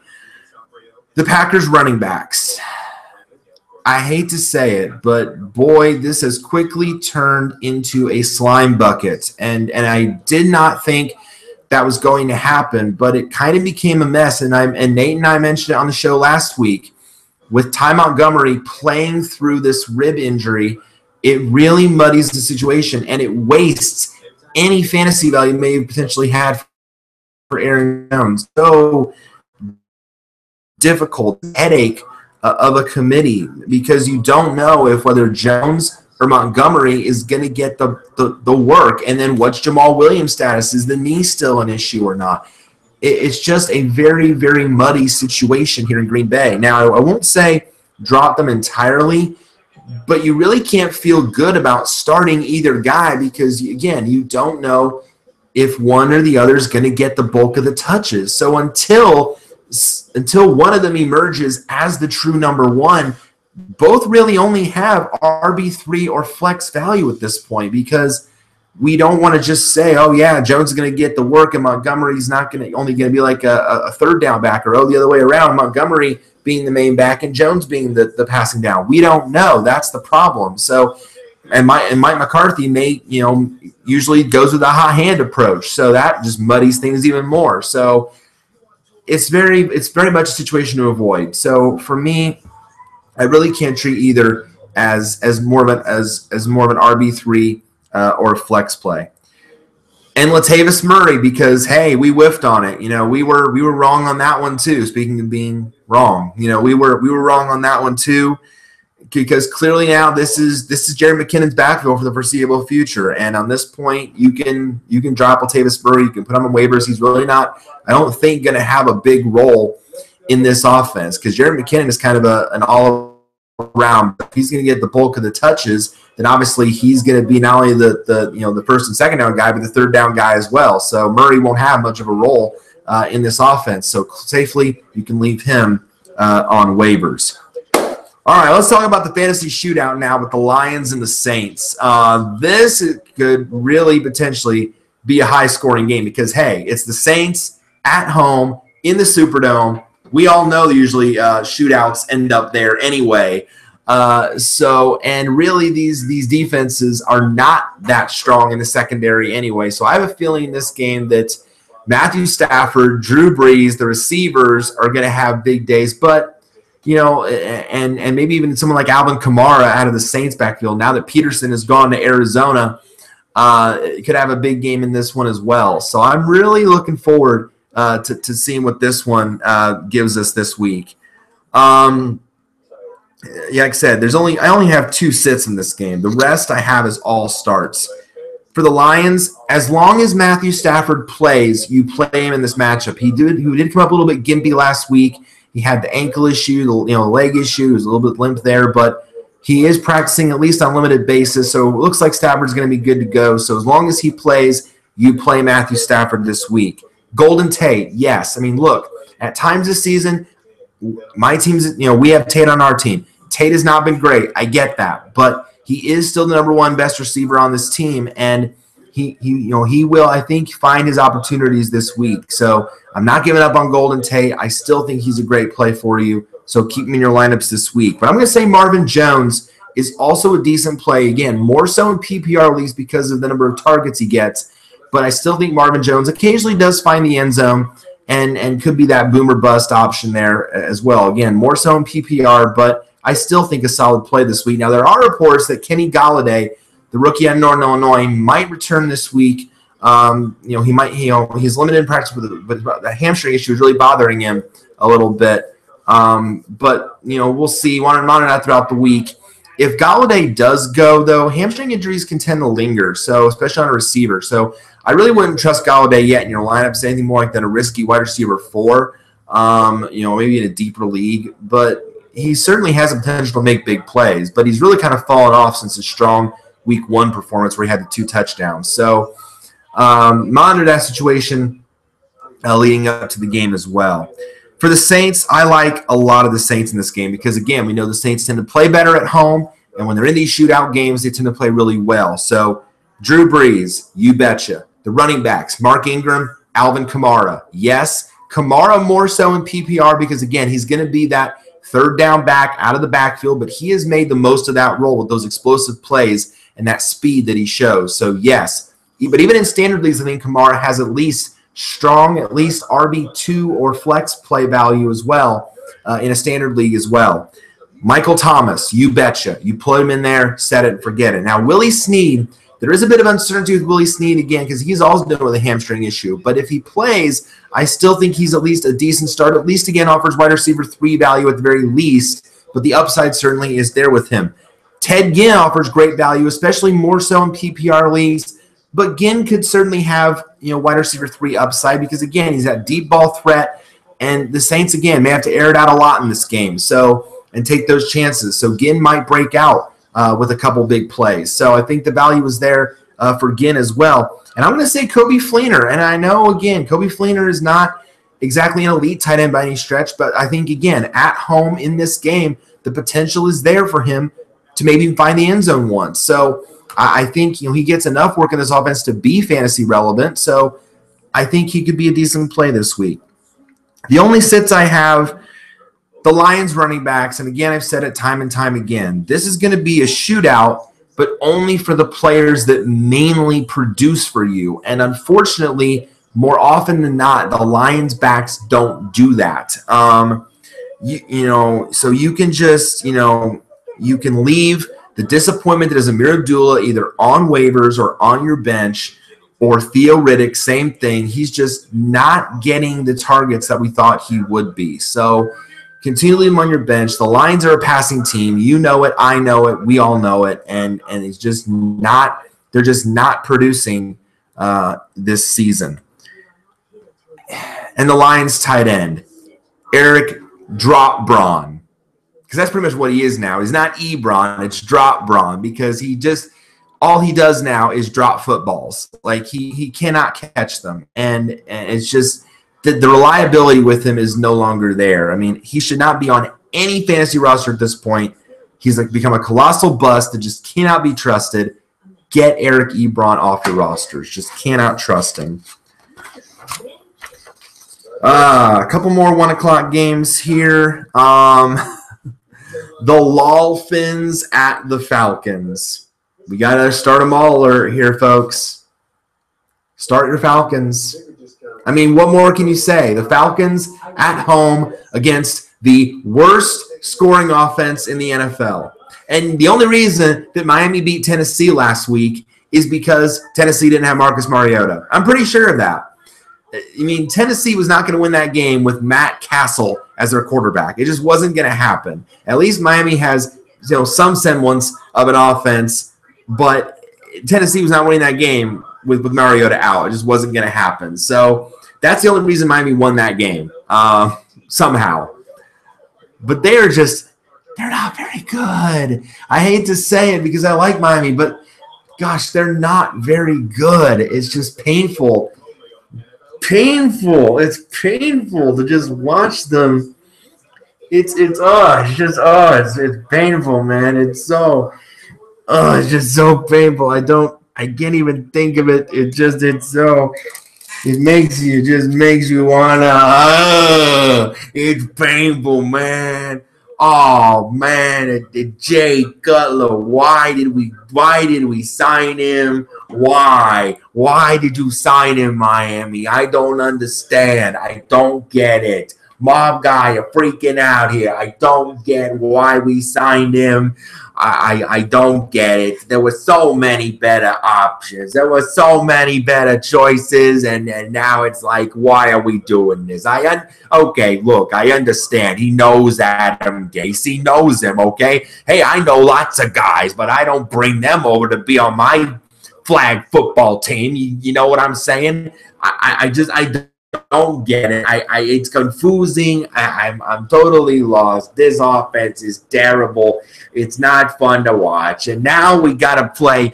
The Packers running backs. I hate to say it, but boy, this has quickly turned into a slime bucket. And I did not think that was going to happen, but it kind of became a mess. And Nate and I mentioned it on the show last week. With Ty Montgomery playing through this rib injury, it really muddies the situation, and it wastes any fantasy value you may have potentially had for Aaron Jones. So difficult, headache of a committee, because you don't know if whether Jones or Montgomery is going to get the work. And then what's Jamal Williams' status? Is the knee still an issue or not? It's just a very, very muddy situation here in Green Bay. Now, I won't say drop them entirely, but you really can't feel good about starting either guy because, again, you don't know if one or the other is going to get the bulk of the touches. So until one of them emerges as the true number one, both really only have RB3 or flex value at this point, because we don't want to just say, oh, yeah, Jones is going to get the work and Montgomery's only going to be like a third down back, or the other way around, Montgomery being the main back and Jones being the passing down. We don't know. That's the problem. So, and Mike McCarthy usually goes with a hot hand approach. So that just muddies things even more. So it's very much a situation to avoid. So for me, I really can't treat either as more of an RB3 or a flex play. And Latavius Murray, because hey, we whiffed on it. We were wrong on that one too. Speaking of being wrong, we were wrong on that one too, because clearly now this is Jerry McKinnon's backfield for the foreseeable future. And on this point, you can drop Latavius Murray, you can put him on waivers. He's really not, I don't think, going to have a big role in this offense, because Jerry McKinnon is kind of an all-around. If he's going to get the bulk of the touches, then obviously he's going to be not only the first and second down guy, but the third down guy as well. So Murray won't have much of a role in this offense. So safely you can leave him on waivers. All right, let's talk about the fantasy shootout now with the Lions and the Saints. This could really potentially be a high-scoring game because, hey, it's the Saints at home in the Superdome. We all know usually shootouts end up there anyway. And really these defenses are not that strong in the secondary anyway. So I have a feeling in this game that Matthew Stafford, Drew Brees, the receivers are going to have big days. But, and maybe even someone like Alvin Kamara out of the Saints backfield, now that Peterson has gone to Arizona, could have a big game in this one as well. So I'm really looking forward to seeing what this one gives us this week. Like I said, I only have 2 sits in this game. The rest I have is all starts. For the Lions, as long as Matthew Stafford plays, you play him in this matchup. He did come up a little bit gimpy last week. He had the ankle issue, the leg issue. He was a little bit limp there, but he is practicing at least on a limited basis. So it looks like Stafford's going to be good to go. So as long as he plays, you play Matthew Stafford this week. Golden Tate, yes. I mean, look, at times this season, my team's, we have Tate on our team. Tate has not been great. I get that, but he is still the number 1 best receiver on this team, and he will, I think, find his opportunities this week. So I'm not giving up on Golden Tate. I still think he's a great play for you. So keep him in your lineups this week. But I'm going to say Marvin Jones is also a decent play. Again, more so in PPR leagues because of the number of targets he gets. But I still think Marvin Jones occasionally does find the end zone and could be that boomer bust option there as well. Again, more so in PPR, but I still think a solid play this week. Now, there are reports that Kenny Golladay, the rookie out of Northern Illinois, might return this week. He's limited in practice, but the hamstring issue is really bothering him a little bit. But we'll see. Want to monitor that throughout the week. If Golladay does go, though, hamstring injuries can tend to linger, so especially on a receiver. So I really wouldn't trust Golladay yet in your lineups, anything more like that, a risky wide receiver 4, maybe in a deeper league. But he certainly has the potential to make big plays, but he's really kind of fallen off since his strong week 1 performance where he had the 2 touchdowns. So monitor that situation leading up to the game as well. For the Saints, I like a lot of the Saints in this game because, again, we know the Saints tend to play better at home, and when they're in these shootout games, they tend to play really well. So Drew Brees, you betcha. The running backs, Mark Ingram, Alvin Kamara. Yes, Kamara more so in PPR because, again, he's going to be that third down back out of the backfield, but he has made the most of that role with those explosive plays and that speed that he shows. So, yes, but even in standard leagues, I think Kamara has at least RB2 or flex play value as well in a standard league as well. Michael Thomas, you betcha. You put him in there, set it and forget it. Now, Willie Snead, there is a bit of uncertainty with Willie Snead again because he's also dealing with a hamstring issue. But if he plays, I still think he's at least a decent start. At least, again, offers wide receiver 3 value at the very least but the upside certainly is there with him. Ted Ginn offers great value, especially more so in PPR leagues. But Ginn could certainly have, wide receiver 3 upside because, again, he's that deep ball threat. And the Saints, again, may have to air it out a lot in this game and take those chances. So Ginn might break out with a couple big plays. So I think the value is there for Ginn as well. And I'm going to say Coby Fleener. And I know, again, Coby Fleener is not exactly an elite tight end by any stretch. But I think, again, at home in this game, the potential is there for him to maybe find the end zone once. So I think he gets enough work in this offense to be fantasy relevant. So I think he could be a decent play this week. The only sits I have, the Lions running backs, and again, I've said it time and time again, this is going to be a shootout, but only for the players that mainly produce for you. And unfortunately, more often than not, the Lions backs don't do that. So you can just, you can leave the disappointment that is Amir Abdullah either on waivers or on your bench, or Theo Riddick, same thing. He's just not getting the targets that we thought he would be. So continue to leave him on your bench. The Lions are a passing team. You know it. I know it. We all know it. And it's just not – they're just not producing this season. And the Lions tight end, Eric Drop Braun. Because that's pretty much what he is now. He's not Ebron, it's Drop Braun, because all he does now is drop footballs. Like he cannot catch them. And it's just the reliability with him is no longer there. I mean, he should not be on any fantasy roster at this point. He's become a colossal bust that just cannot be trusted. Get Eric Ebron off your rosters. Just cannot trust him. A couple more 1 o'clock games here. The Dolphins at the Falcons. We got to start them all alert here, folks. Start your Falcons. I mean, what more can you say? The Falcons at home against the worst scoring offense in the NFL. And the only reason that Miami beat Tennessee last week is because Tennessee didn't have Marcus Mariota. I'm pretty sure of that. I mean, Tennessee was not going to win that game with Matt Castle as their quarterback. It just wasn't going to happen. At least Miami has, some semblance of an offense, but Tennessee was not winning that game with Mariota out. It just wasn't going to happen. So that's the only reason Miami won that game somehow. But they're not very good. I hate to say it because I like Miami, but gosh, they're not very good. It's just painful. It's painful to just watch them. It's painful, man. It's just so painful. I can't even think of it. It makes you wanna. It's painful, man. Oh man, Jay Cutler. Why did we sign him? Why? Why did you sign him, Miami? I don't understand. I don't get it. Mob guy, you're freaking out here. I don't get why we signed him. I don't get it. There were so many better options. There were so many better choices, and now it's like, why are we doing this? Okay, look, I understand. He knows Adam Gase. He knows him, okay? Hey, I know lots of guys, but I don't bring them over to be on my flag football team. You know what I'm saying? I don't get it. It's confusing. I'm totally lost. This offense is terrible. It's not fun to watch. And now we gotta play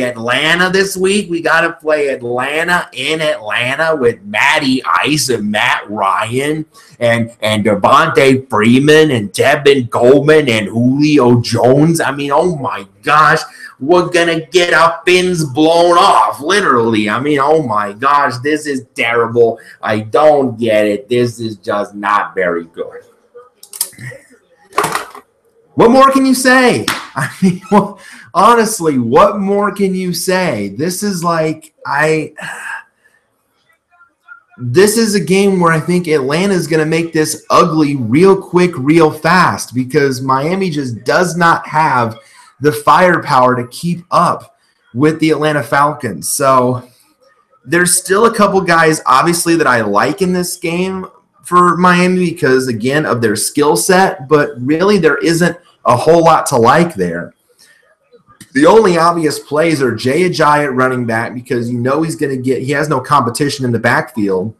Atlanta this week. We gotta play Atlanta in Atlanta with Matty Ice and Matt Ryan and Devontae Freeman and Tevin Coleman and Julio Jones. I mean, oh my gosh. We're going to get our fins blown off, literally. I mean, oh my gosh, this is terrible. I don't get it. This is just not very good. What more can you say? I mean, well, honestly, what more can you say? This is like, this is a game where I think Atlanta is going to make this ugly real quick, real fast, because Miami just does not have the firepower to keep up with the Atlanta Falcons. So there's still a couple guys, obviously, that I like in this game, for Miami because, again, of their skill set, but really there isn't a whole lot to like there. The only obvious plays are Jay Ajayi at running back because you know he has no competition in the backfield.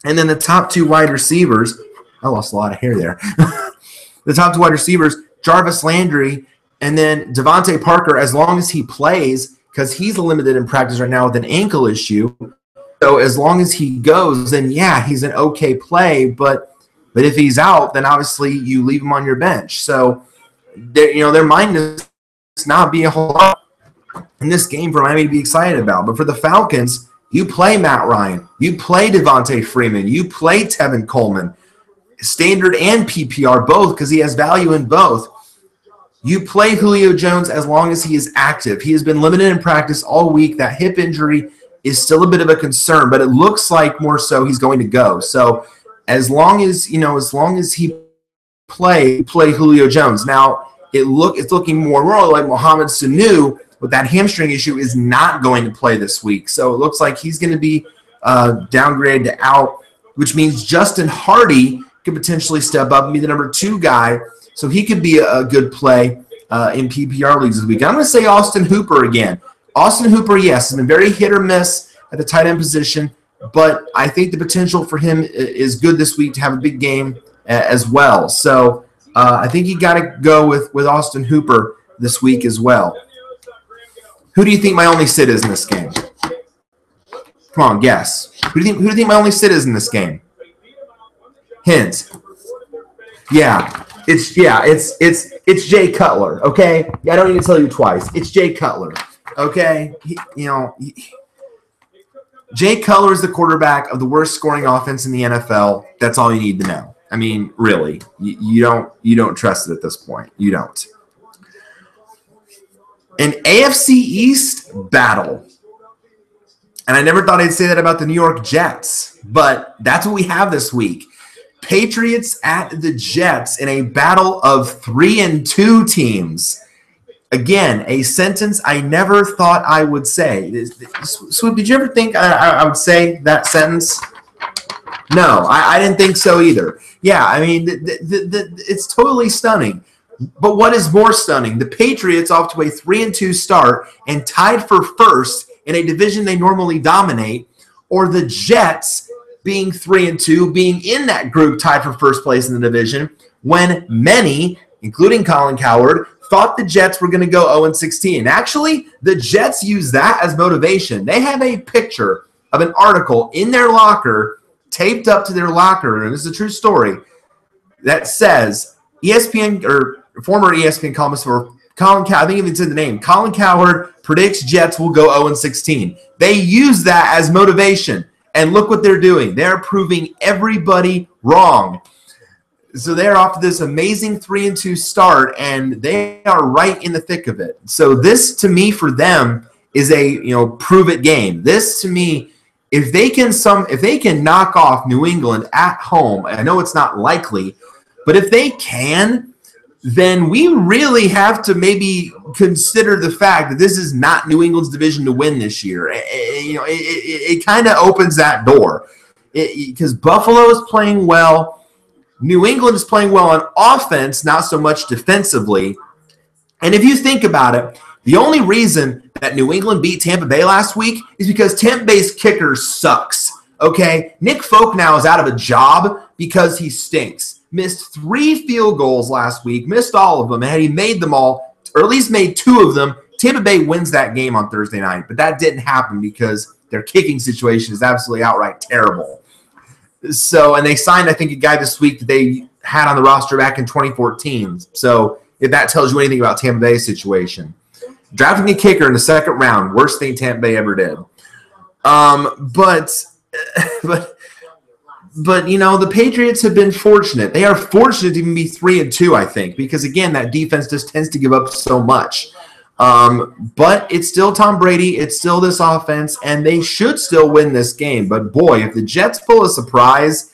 And then the top two wide receivers, I lost a lot of hair there. The top two wide receivers, Jarvis Landry and then Devontae Parker, as long as he plays, because he's limited in practice right now with an ankle issue. So as long as he goes, then yeah, he's an okay play. But if he's out, then obviously you leave him on your bench. So there might not be a whole lot in this game for Miami to be excited about. But for the Falcons, you play Matt Ryan, you play Devontae Freeman, you play Tevin Coleman, standard and PPR both because he has value in both. You play Julio Jones as long as he is active. He has been limited in practice all week. That hip injury is still a bit of a concern, but it looks like more so he's going to go. So as long as he play Julio Jones. Now it's looking more like Mohamed Sanu with that hamstring issue is not going to play this week. So it looks like he's going to be downgraded to out, which means Justin Hardy could potentially step up and be the number 2 guy. So he could be a good play in PPR leagues this week. I'm going to say Austin Hooper again. Austin Hooper, yes, has been very hit or miss at the tight end position, but I think the potential for him is good this week to have a big game as well. So I think you got to go with Austin Hooper this week as well. Who do you think my only sit is in this game? Come on, guess. Who do you think my only sit is in this game? Hint. Yeah, it's Jay Cutler. Okay, I don't need to tell you twice. It's Jay Cutler. Okay, Jay Cutler is the quarterback of the worst scoring offense in the NFL. That's all you need to know. I mean, really, you don't trust it at this point. You don't. An AFC East battle. And I never thought I'd say that about the New York Jets, but that's what we have this week. Patriots at the Jets in a battle of 3-2 teams. Again, a sentence I never thought I would say. Swoop, did you ever think I would say that sentence? No, I didn't think so either. Yeah, I mean, it's totally stunning. But what is more stunning? The Patriots off to a 3-2 start and tied for first in a division they normally dominate, or the Jets being 3-2, being in that group tied for first place in the division, when many, including Colin Cowherd, thought the Jets were going to go 0-16. Actually, the Jets use that as motivation. They have a picture of an article in their locker, taped up to their locker room. This is a true story, that says ESPN or former ESPN columnist for Colin Cowherd, I think even said the name, Colin Cowherd predicts Jets will go 0-16. They use that as motivation. And look what they're doing. They're proving everybody wrong. So they're off to this amazing 3-2 start, and they are right in the thick of it. So this, to me, for them, is a prove-it game. This, to me, if they can knock off New England at home, and I know it's not likely, but if they can, then we really have to maybe consider the fact that this is not New England's division to win this year. It kind of opens that door because Buffalo is playing well. New England is playing well on offense, not so much defensively. And if you think about it, the only reason that New England beat Tampa Bay last week is because Tampa Bay's kicker sucks. Okay, Nick Folk now is out of a job because he stinks. Missed 3 field goals last week, missed all of them, and had he made them all, or at least made 2 of them, Tampa Bay wins that game on Thursday night. But that didn't happen because their kicking situation is absolutely outright terrible. So, and they signed, I think, a guy this week that they had on the roster back in 2014. So, if that tells you anything about Tampa Bay's situation. Drafting a kicker in the second round, worst thing Tampa Bay ever did. But the Patriots have been fortunate. They are fortunate to even be 3-2, I think, because again, that defense just tends to give up so much. But it's still Tom Brady. It's still this offense, and they should still win this game. But boy, if the Jets pull a surprise,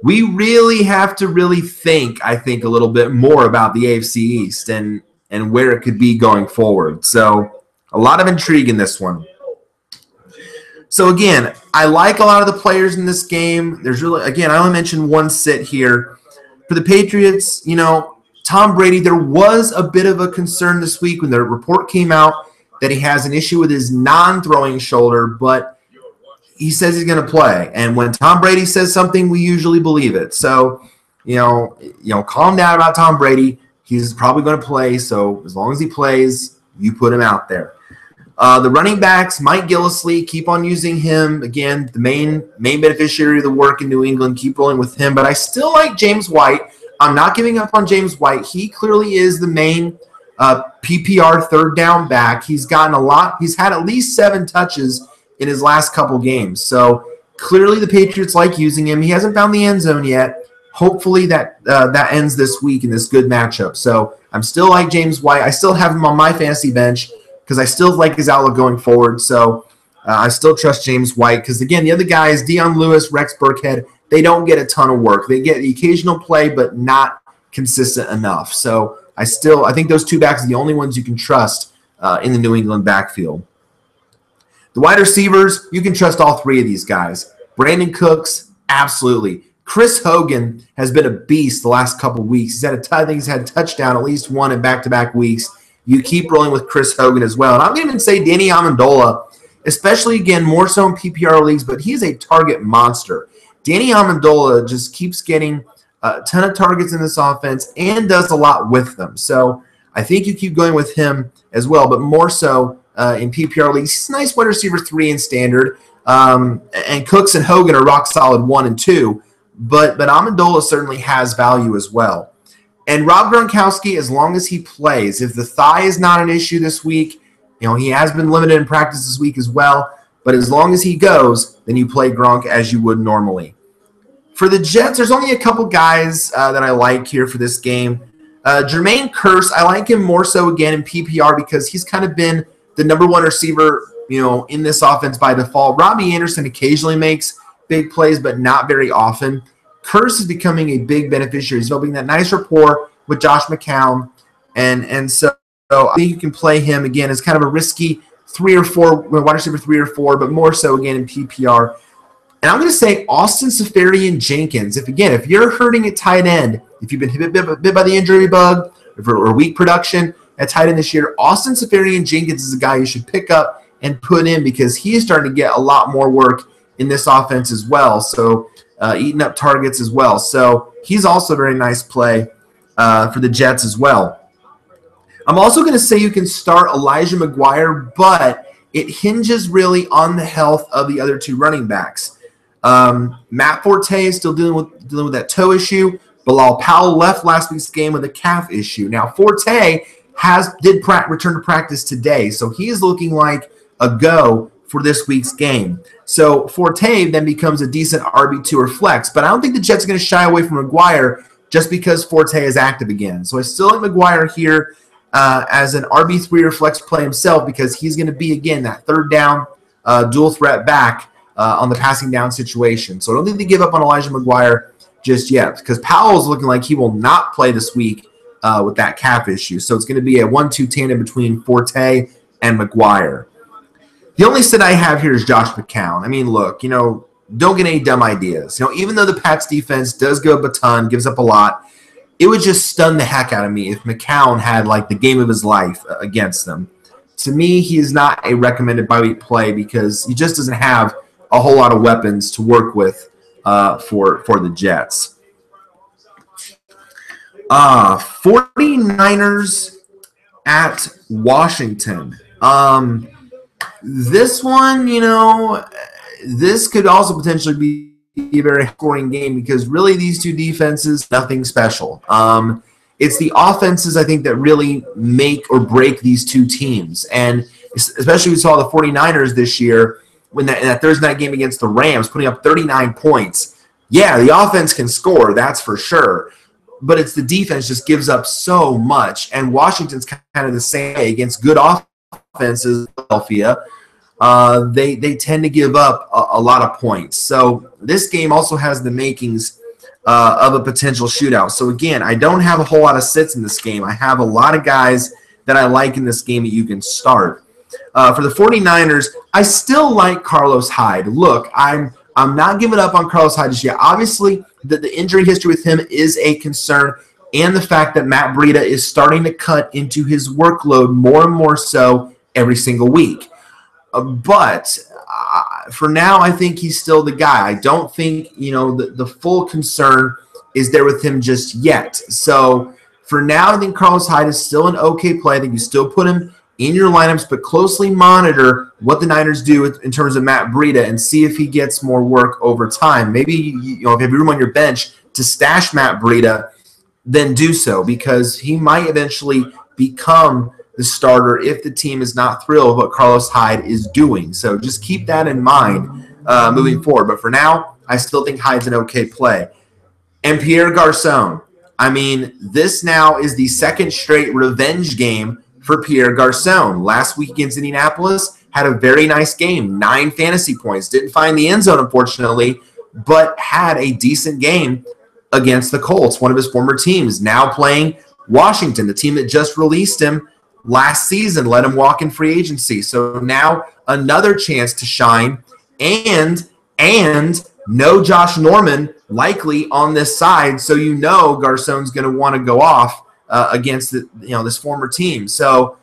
we really have to think, I think, a little bit more about the AFC East and where it could be going forward. So a lot of intrigue in this one. So again, I like a lot of the players in this game. There's really, again, I only mentioned one sit here. For the Patriots, Tom Brady, there was a bit of a concern this week when the report came out that he has an issue with his non-throwing shoulder, but he says he's going to play. And when Tom Brady says something, we usually believe it. So, calm down about Tom Brady. He's probably going to play, so as long as he plays, you put him out there. The running backs, Mike Gillislee, keep on using him. Again, the main beneficiary of the work in New England, keep rolling with him. But I still like James White. I'm not giving up on James White. He clearly is the main PPR third down back. He's gotten a lot. He's had at least 7 touches in his last couple games. So clearly the Patriots like using him. He hasn't found the end zone yet. Hopefully that ends this week in this good matchup. So I'm still like James White. I still have him on my fantasy bench because I still like his outlook going forward. So I still trust James White because, again, the other guys, Deion Lewis, Rex Burkhead, they don't get a ton of work. They get the occasional play, but not consistent enough. So I think those 2 backs are the only ones you can trust in the New England backfield. The wide receivers, you can trust all 3 of these guys. Brandon Cooks, absolutely. Chris Hogan has been a beast the last couple weeks. I think he's had a touchdown at least one in back-to-back weeks. You keep rolling with Chris Hogan as well. And I'm going to even say Danny Amendola, especially, again, more so in PPR leagues, but he's a target monster. Danny Amendola just keeps getting a ton of targets in this offense and does a lot with them. So I think you keep going with him as well, but more so in PPR leagues. He's a nice wide receiver 3 in standard. And Cooks and Hogan are rock solid 1 and 2. But Amendola certainly has value as well. And Rob Gronkowski, as long as he plays, if the thigh is not an issue this week, he has been limited in practice this week as well, but as long as he goes, then you play Gronk as you would normally. For the Jets, there's only a couple guys that I like here for this game. Jermaine Kearse, I like him more so again in PPR because he's kind of been the number 1 receiver, in this offense by default. Robbie Anderson occasionally makes big plays, but not very often. Kearse is becoming a big beneficiary. He's developing that nice rapport with Josh McCown, and so I think you can play him again as kind of a risky 3 or 4, wide receiver 3 or 4, but more so again in PPR. And I'm going to say Austin Seferian-Jenkins. If you're hurting at tight end, if you've been bit by the injury bug or weak production at tight end this year, Austin Seferian-Jenkins is a guy you should pick up and put in because he is starting to get a lot more work in this offense as well. So eating up targets as well. So he's also a very nice play for the Jets as well. I'm also going to say you can start Elijah McGuire, but it hinges really on the health of the other 2 running backs. Matt Forte is still dealing with that toe issue. Bilal Powell left last week's game with a calf issue. Now Forte did return to practice today, so he is looking like a go for this week's game. So Forte then becomes a decent RB2 or flex, but I don't think the Jets are going to shy away from McGuire just because Forte is active again. So I still like McGuire here as an RB3 or flex play himself because he's going to be, again, that third down dual threat back on the passing down situation. So I don't think they give up on Elijah McGuire just yet because Powell's looking like he will not play this week with that calf issue. So it's going to be a 1-2 tandem between Forte and McGuire. The only sit I have here is Josh McCown. I mean, look, don't get any dumb ideas. Even though the Pats defense does give up a ton, gives up a lot, it would just stun the heck out of me if McCown had like the game of his life against them. To me, he is not a recommended bye-week play because he just doesn't have a whole lot of weapons to work with for the Jets. 49ers at Washington. This one, this could also potentially be a very scoring game because really these 2 defenses, nothing special. It's the offenses, I think, that really make or break these 2 teams. And especially we saw the 49ers this year in that Thursday night game against the Rams, putting up 39 points. Yeah, the offense can score, that's for sure. But it's the defense just gives up so much. And Washington's kind of the same way against good offenses, Philadelphia. They tend to give up a lot of points. So this game also has the makings of a potential shootout. So again, I don't have a whole lot of sits in this game. I have a lot of guys that I like in this game that you can start. For the 49ers, I still like Carlos Hyde. Look, I'm not giving up on Carlos Hyde just yet. Obviously, the injury history with him is a concern, and the fact that Matt Breida is starting to cut into his workload more and more so every single week. But for now, I think he's still the guy. I don't think, the full concern is there with him just yet. So for now, I think Carlos Hyde is still an okay play. I think you still put him in your lineups, but closely monitor what the Niners do in terms of Matt Breida and see if he gets more work over time. Maybe, if you have room on your bench to stash Matt Breida, then do so, because he might eventually become the starter if the team is not thrilled with what Carlos Hyde is doing. So just keep that in mind moving forward. But for now, I still think Hyde's an okay play. And Pierre Garçon. I mean, this now is the second straight revenge game for Pierre Garçon. Last week against Indianapolis, had a very nice game, 9 fantasy points. Didn't find the end zone, unfortunately, but had a decent game against the Colts, one of his former teams, now playing Washington, the team that just released him last season, let him walk in free agency. So now another chance to shine, and no Josh Norman likely on this side, so Garçon's going to want to go off against this former team. So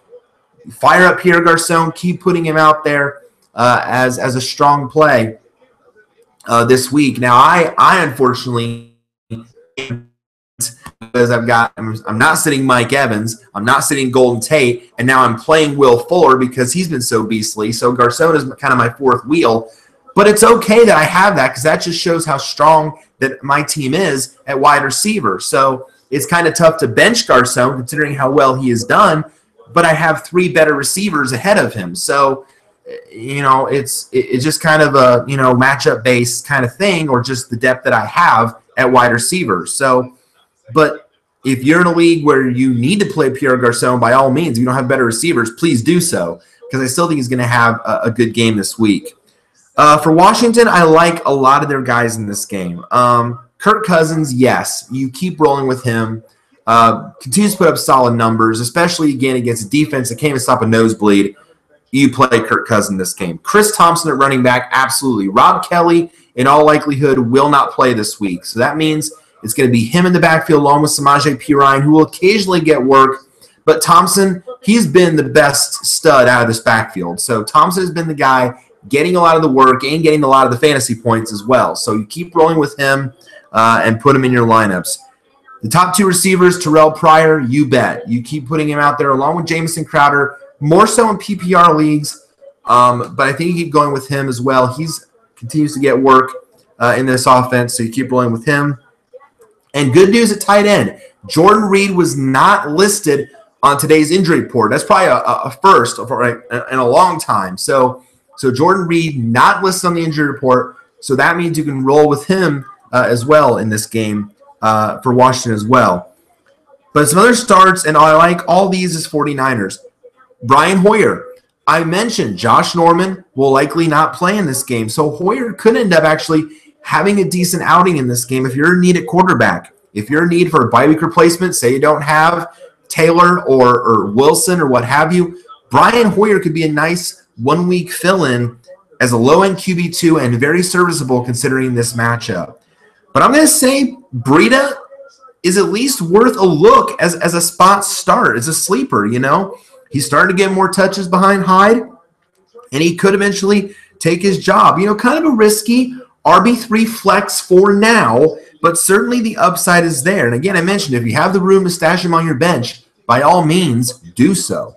fire up Pierre Garçon, keep putting him out there as a strong play this week. Now I unfortunately, because I'm not sitting Mike Evans, I'm not sitting Golden Tate, and now I'm playing Will Fuller because he's been so beastly. So Garçon is kind of my fourth wheel. But it's okay that I have that, because that just shows how strong that my team is at wide receiver. So it's kind of tough to bench Garçon considering how well he has done, but I have 3 better receivers ahead of him. So, it's just kind of a, matchup-based kind of thing, or just the depth that I have at wide receiver. So, but if you're in a league where you need to play Pierre Garçon, by all means, if you don't have better receivers, please do so, because I still think he's going to have a good game this week. For Washington, I like a lot of their guys in this game. Kirk Cousins, yes, you keep rolling with him. Continues to put up solid numbers, especially, again, against a defense that can't even stop a nosebleed. You play Kirk Cousins this game. Chris Thompson at running back, absolutely. Rob Kelly, in all likelihood, will not play this week. So that means it's going to be him in the backfield along with Samaje Perine, who will occasionally get work. But Thompson, he's been the best stud out of this backfield. So Thompson has been the guy getting a lot of the work and getting a lot of the fantasy points as well. So you keep rolling with him and put him in your lineups. The top 2 receivers, Terrell Pryor, you bet. You keep putting him out there along with Jamison Crowder, more so in PPR leagues, but I think you keep going with him as well. He continues to get work in this offense, so you keep rolling with him. And good news at tight end. Jordan Reed was not listed on today's injury report. That's probably a first in a long time. So Jordan Reed not listed on the injury report, so that means you can roll with him as well in this game for Washington as well. But some other starts, and I like all these as 49ers. Brian Hoyer. I mentioned Josh Norman will likely not play in this game, so Hoyer could end up actually having a decent outing in this game if you're in need at quarterback. If you're in need for a bye week replacement, say you don't have Taylor or Wilson or what have you, Brian Hoyer could be a nice 1-week fill-in as a low-end QB2 and very serviceable considering this matchup. But I'm going to say Breida is at least worth a look as a spot start, as a sleeper, He's starting to get more touches behind Hyde, and he could eventually take his job. Kind of a risky RB3 flex for now, but certainly the upside is there. And again, I mentioned if you have the room to stash him on your bench, by all means, do so.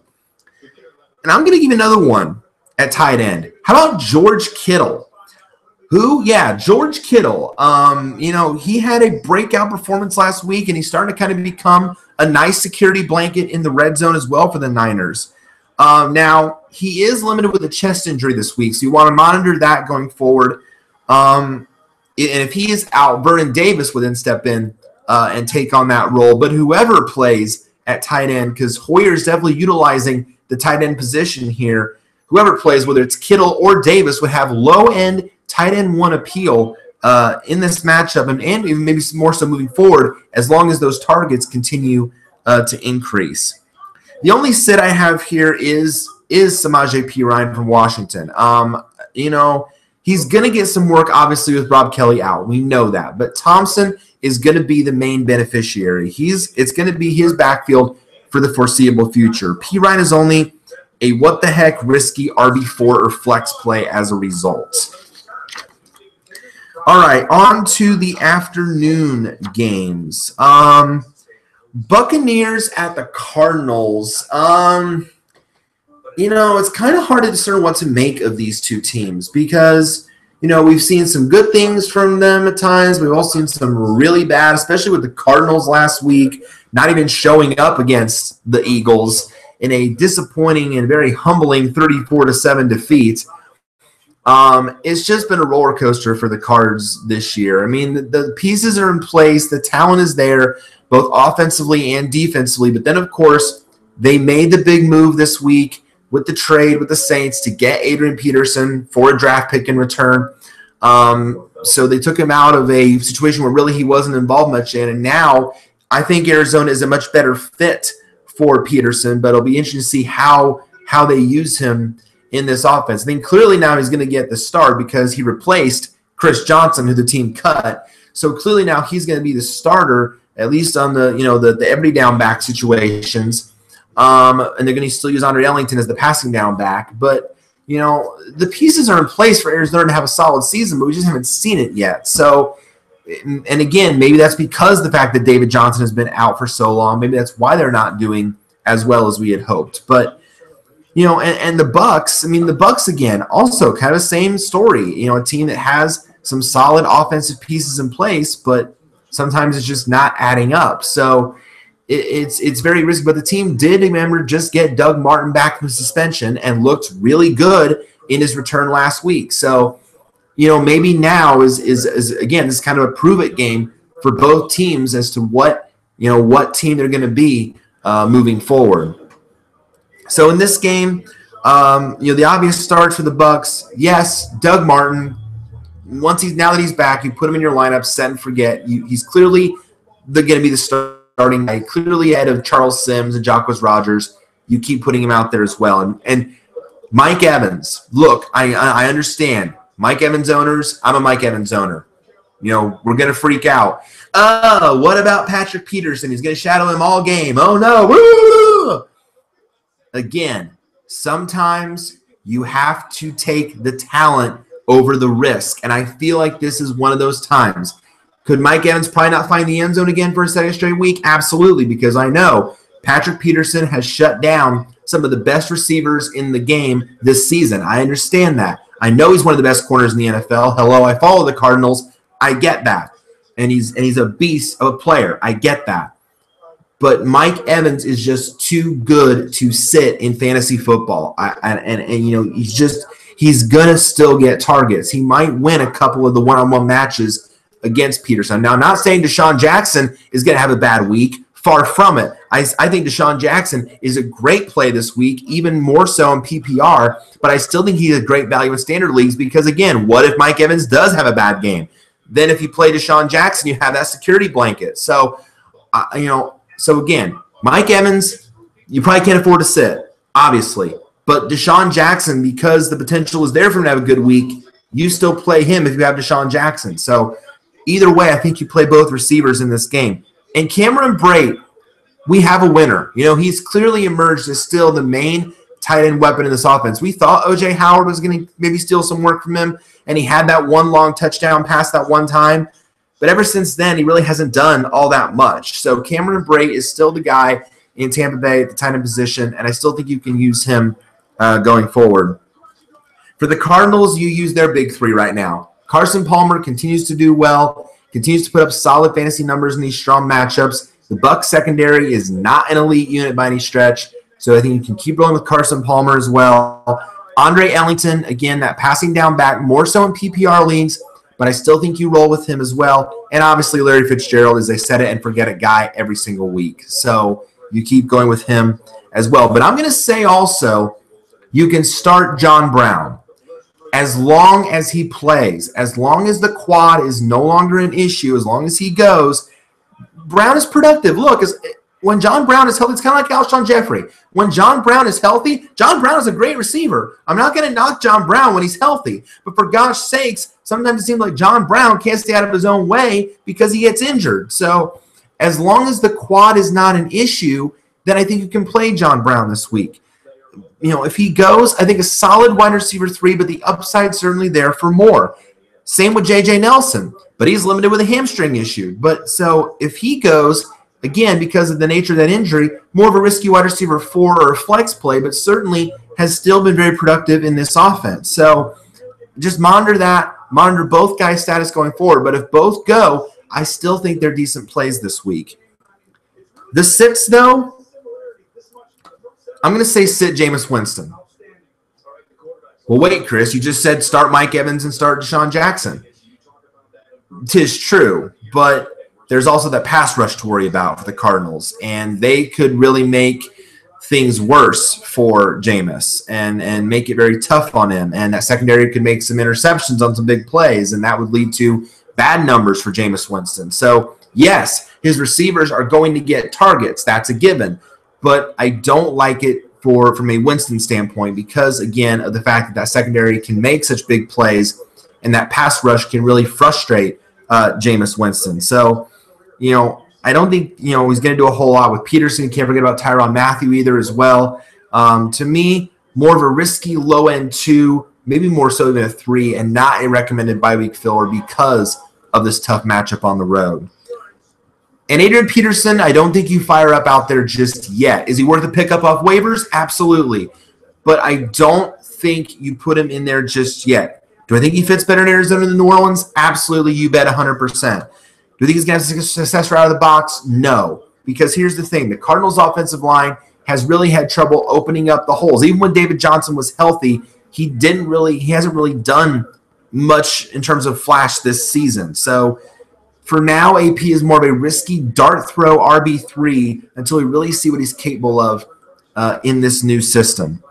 And I'm going to give another one at tight end. How about George Kittle? George Kittle. He had a breakout performance last week, and he's starting to kind of become a nice security blanket in the red zone as well for the Niners. Now, he is limited with a chest injury this week, so you want to monitor that going forward. And if he is out, Vernon Davis would then step in and take on that role. But whoever plays at tight end, because Hoyer is definitely utilizing the tight end position here, whoever plays, whether it's Kittle or Davis, would have low-end tight end 1 appeal in this matchup, and even maybe more so moving forward, as long as those targets continue to increase. The only sit I have here is is Samaje Perine from Washington. You know, he's going to get some work, obviously, with Rob Kelly out. We know that. But Thompson is going to be the main beneficiary. It's going to be his backfield for the foreseeable future. Perine is only a what-the-heck risky RB4 or flex play as a result. All right, on to the afternoon games. Buccaneers at the Cardinals. You know, it's kind of hard to discern what to make of these two teams because, you know, we've seen some good things from them at times. We've also seen some really bad, especially with the Cardinals last week, not even showing up against the Eagles in a disappointing and very humbling 34-7 defeat. It's just been a roller coaster for the Cards this year. I mean, the pieces are in place. The talent is there, both offensively and defensively. But then, of course, they made the big move this week with the trade with the Saints to get Adrian Peterson for a draft pick in return. So they took him out of a situation where really he wasn't involved much in. And now I think Arizona is a much better fit for Peterson, but it'll be interesting to see how they use him in this offense. I think clearly now he's going to get the start because he replaced Chris Johnson, who the team cut. So clearly now he's going to be the starter, at least on the every down back situations. And they're going to still use Andre Ellington as the passing down back. But, you know, the pieces are in place for Arizona to have a solid season, but we just haven't seen it yet. So, and again, maybe that's because the fact that David Johnson has been out for so long. Maybe that's why they're not doing as well as we had hoped. But, you know, and the Bucs, I mean, the Bucs, again, also kind of the same story. You know, a team that has some solid offensive pieces in place, but sometimes it's just not adding up. So, it's very risky, but the team did, remember, just get Doug Martin back from suspension and looked really good in his return last week. So, you know, maybe now is again, this is kind of a prove-it game for both teams as to what team they're going to be moving forward. So in this game, the obvious starts for the Bucs. Yes, Doug Martin. Now that he's back, you put him in your lineup, set and forget. He's clearly going to be the starting guy, clearly ahead of Charles Sims and Jacquizz Rodgers. You keep putting him out there as well. And Mike Evans, look, I understand. Mike Evans owners, I'm a Mike Evans owner. You know, we're going to freak out. Oh, what about Patrick Peterson? He's going to shadow him all game. Oh, no. Woo! Again, sometimes you have to take the talent over the risk. And I feel like this is one of those times. Could Mike Evans probably not find the end zone again for a second straight week? Absolutely, because I know Patrick Peterson has shut down some of the best receivers in the game this season. I understand that. I know he's one of the best corners in the NFL. Hello, I follow the Cardinals. I get that. And he's a beast of a player. I get that. But Mike Evans is just too good to sit in fantasy football. And you know, he's gonna still get targets. He might win a couple of the one-on-one matches against Peterson. Now, I'm not saying Deshaun Jackson is going to have a bad week. Far from it. I think Deshaun Jackson is a great play this week, even more so in PPR, but I still think he's a great value in standard leagues because, again, what if Mike Evans does have a bad game? Then if you play Deshaun Jackson, you have that security blanket. So, again, Mike Evans, you probably can't afford to sit, obviously. But Deshaun Jackson, because the potential is there for him to have a good week, you still play him if you have Deshaun Jackson. So, either way, I think you play both receivers in this game. And Cameron Brate, we have a winner. You know, he's clearly emerged as still the main tight end weapon in this offense. We thought O.J. Howard was going to maybe steal some work from him, and he had that one long touchdown pass that one time. But ever since then, he really hasn't done all that much. So Cameron Brate is still the guy in Tampa Bay at the tight end position, and I still think you can use him going forward. For the Cardinals, you use their big three right now. Carson Palmer continues to do well, continues to put up solid fantasy numbers in these strong matchups. The Bucs secondary is not an elite unit by any stretch, so I think you can keep rolling with Carson Palmer as well. Andre Ellington, again, that passing down back, more so in PPR leagues, but I still think you roll with him as well. And obviously Larry Fitzgerald is a set it and forget it guy every single week. So you keep going with him as well. But I'm going to say also you can start John Brown. As long as he plays, as long as the quad is no longer an issue, as long as he goes, Brown is productive. Look, when John Brown is healthy, it's kind of like Alshon Jeffrey. When John Brown is healthy, John Brown is a great receiver. I'm not going to knock John Brown when he's healthy. But for gosh sakes, sometimes it seems like John Brown can't stay out of his own way because he gets injured. So as long as the quad is not an issue, then I think you can play John Brown this week. If he goes, I think a solid wide receiver 3, but the upside certainly there for more. Same with J.J. Nelson, but he's limited with a hamstring issue. But so if he goes, again, because of the nature of that injury, more of a risky wide receiver 4 or a flex play, but certainly has still been very productive in this offense. So just monitor that, monitor both guys' status going forward. But if both go, I still think they're decent plays this week. The sits, though, I'm going to say sit Jameis Winston. Well, wait, Chris, you just said start Mike Evans and start Deshaun Jackson. 'Tis true, but there's also that pass rush to worry about for the Cardinals, and they could really make things worse for Jameis and make it very tough on him, and that secondary could make some interceptions on some big plays, and that would lead to bad numbers for Jameis Winston. So, yes, his receivers are going to get targets. That's a given, but I don't like it from a Winston standpoint because, again, of the fact that secondary can make such big plays and that pass rush can really frustrate Jameis Winston. So, I don't think, he's going to do a whole lot with Peterson. Can't forget about Tyrann Mathieu either as well. To me, more of a risky low-end 2, maybe more so than a 3, and not a recommended bye-week filler because of this tough matchup on the road. And Adrian Peterson, I don't think you fire up out there just yet. Is he worth a pickup off waivers? Absolutely. But I don't think you put him in there just yet. Do I think he fits better in Arizona than New Orleans? Absolutely. You bet 100%. Do you think he's going to have a success right out of the box? No. Because here's the thing. The Cardinals' offensive line has really had trouble opening up the holes. Even when David Johnson was healthy, he hasn't really done much in terms of flash this season. So for now, AP is more of a risky dart throw RB3 until we really see what he's capable of in this new system.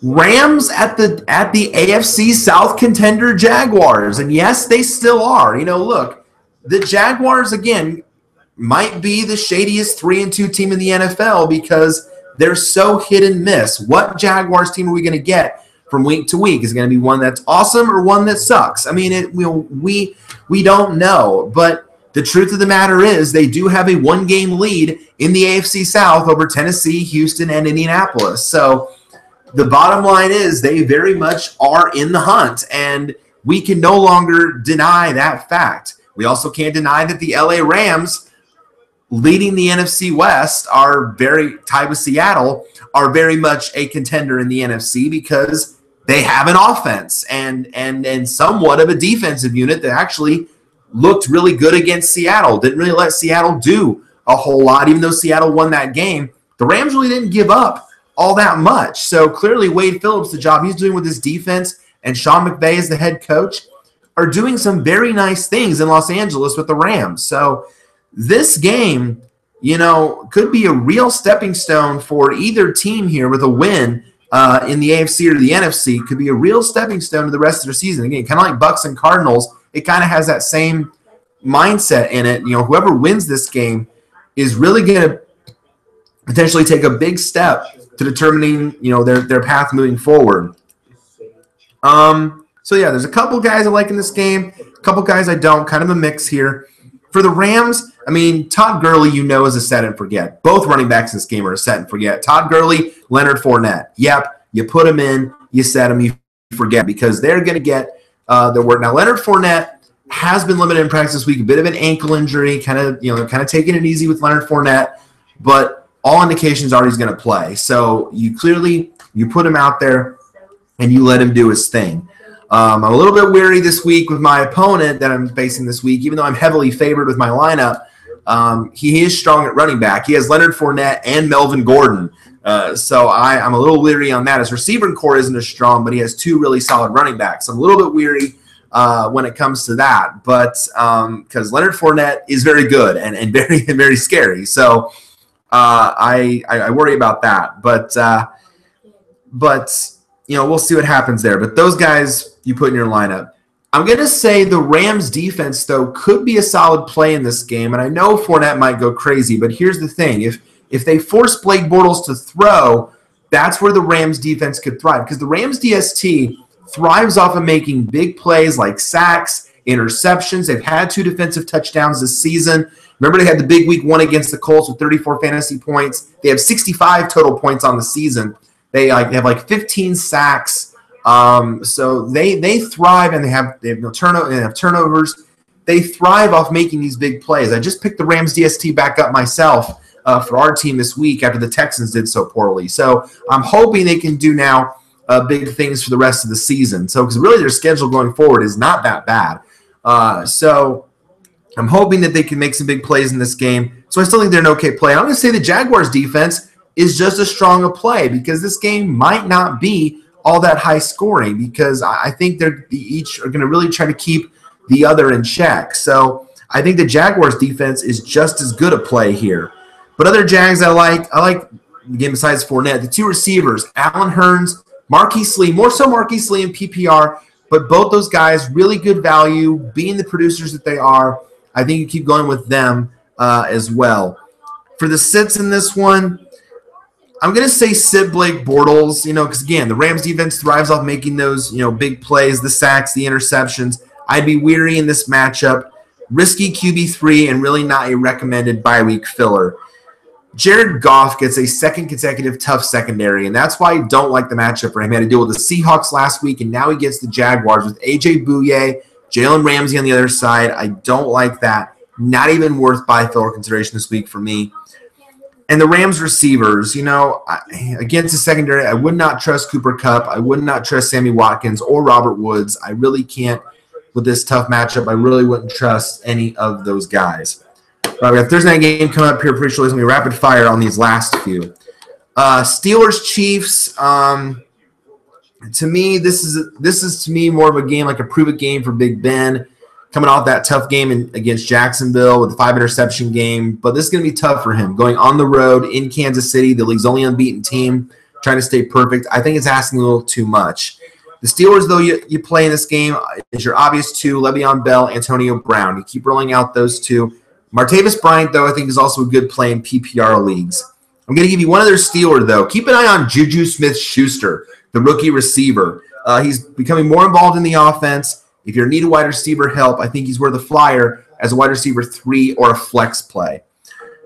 Rams at the AFC South contender Jaguars, and yes, they still are. Look, the Jaguars again might be the shadiest 3-2 team in the NFL because they're so hit and miss. What Jaguars team are we going to get from week to week? Is it going to be one that's awesome or one that sucks? I mean, we don't know, but the truth of the matter is they do have a 1-game lead in the AFC South over Tennessee, Houston, and Indianapolis. So the bottom line is they very much are in the hunt, and we can no longer deny that fact. We also can't deny that the LA Rams, leading the NFC West, are very tied with Seattle, are very much a contender in the NFC because they have an offense and somewhat of a defensive unit that actually looked really good against Seattle. Didn't really let Seattle do a whole lot, even though Seattle won that game. The Rams really didn't give up all that much. So clearly Wade Phillips, the job he's doing with his defense, and Sean McVay as the head coach are doing some very nice things in Los Angeles with the Rams. So this game, could be a real stepping stone for either team here with a win in the AFC or the NFC. Could be a real stepping stone to the rest of the season. Again, kind of like Bucks and Cardinals, it kind of has that same mindset in it. Whoever wins this game is really going to potentially take a big step to determining, their path moving forward. So yeah, there's a couple guys I like in this game, a couple guys I don't, kind of a mix here. For the Rams, I mean, Todd Gurley, is a set and forget. Both running backs in this game are a set and forget. Todd Gurley, Leonard Fournette. Yep, you put them in, you set them, you forget, because they're going to get their work. Now, Leonard Fournette has been limited in practice this week, a bit of an ankle injury, kind of taking it easy with Leonard Fournette, but all indications are he's going to play. So you put him out there and you let him do his thing. I'm a little bit weary this week with my opponent that I'm facing this week, even though I'm heavily favored with my lineup. He is strong at running back. He has Leonard Fournette and Melvin Gordon. So I'm a little weary on that. His receiver core isn't as strong, but he has 2 really solid running backs. I'm a little bit weary when it comes to that, but because Leonard Fournette is very good and very, very scary. So I worry about that. But we'll see what happens there. But those guys you put in your lineup. I'm going to say the Rams defense, though, could be a solid play in this game. And I know Fournette might go crazy, but here's the thing. If they force Blake Bortles to throw, that's where the Rams defense could thrive. Because the Rams DST thrives off of making big plays like sacks, interceptions. They've had 2 defensive touchdowns this season. Remember, they had the big week 1 against the Colts with 34 fantasy points. They have 65 total points on the season. They have 15 sacks. So they thrive, and they have no turnover, and they have turnovers. They thrive off making these big plays. I just picked the Rams DST back up myself for our team this week after the Texans did so poorly. So I'm hoping they can do now big things for the rest of the season. So because really their schedule going forward is not that bad. So I'm hoping that they can make some big plays in this game. So I still think they're an okay play. I'm going to say the Jaguars defense is just as strong a play because this game might not be all that high scoring because I think they each are going to really try to keep the other in check. So I think the Jaguars defense is just as good a play here. But other Jags I like, again, besides Fournette, the 2 receivers, Allen Hurns, Marquise Lee, more so Marquise Lee in PPR, but both those guys, really good value, being the producers that they are. I think you keep going with them as well. For the sits in this one, I'm going to say sit Blake Bortles, because, again, the Rams defense thrives off making those, big plays, the sacks, the interceptions. I'd be weary in this matchup. Risky QB3 and really not a recommended bye week filler. Jared Goff gets a second consecutive tough secondary, and that's why I don't like the matchup for him. He had to deal with the Seahawks last week, and now he gets the Jaguars with A.J. Bouye, Jalen Ramsey on the other side. I don't like that. Not even worth buy filler consideration this week for me. And the Rams receivers, against the secondary, I would not trust Cooper Kupp. I would not trust Sammy Watkins or Robert Woods. I really can't with this tough matchup. I really wouldn't trust any of those guys. All right, we have Thursday night game coming up here pretty shortly. It's going to be rapid fire on these last few. Steelers Chiefs. To me, this is to me more of a game like a prove-it game for Big Ben, coming off that tough game against Jacksonville with the 5-interception game. But this is going to be tough for him. Going on the road in Kansas City, the league's only unbeaten team, trying to stay perfect. I think it's asking a little too much. The Steelers, though, you play in this game is your obvious 2, Le'Veon Bell, Antonio Brown. You keep rolling out those 2. Martavis Bryant, though, I think is also a good play in PPR leagues. I'm going to give you one other Steeler, though. Keep an eye on Juju Smith-Schuster, the rookie receiver. He's becoming more involved in the offense. If you're in need of wide receiver help, I think he's worth a flyer as a wide receiver 3 or a flex play.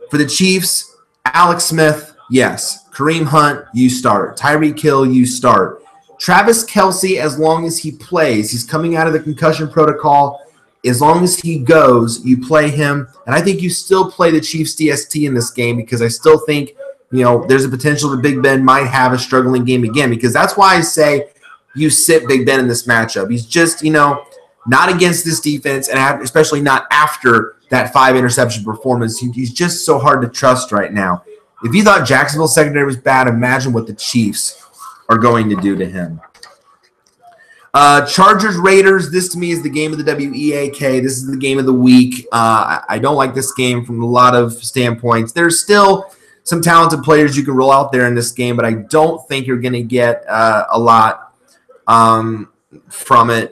For the Chiefs, Alex Smith, yes. Kareem Hunt, you start. Tyreek Hill, you start. Travis Kelce, as long as he plays, he's coming out of the concussion protocol. As long as he goes, you play him. And I think you still play the Chiefs DST in this game because I still think, there's a potential that Big Ben might have a struggling game again because that's why I say you sit Big Ben in this matchup. He's just, not against this defense and especially not after that 5-interception performance. He's just so hard to trust right now. If you thought Jacksonville's secondary was bad, imagine what the Chiefs are going to do to him. Chargers Raiders, this to me is the game of the WEAK. This is the game of the week. I don't like this game from a lot of standpoints. There's still some talented players you can roll out there in this game, but I don't think you're going to get a lot from it.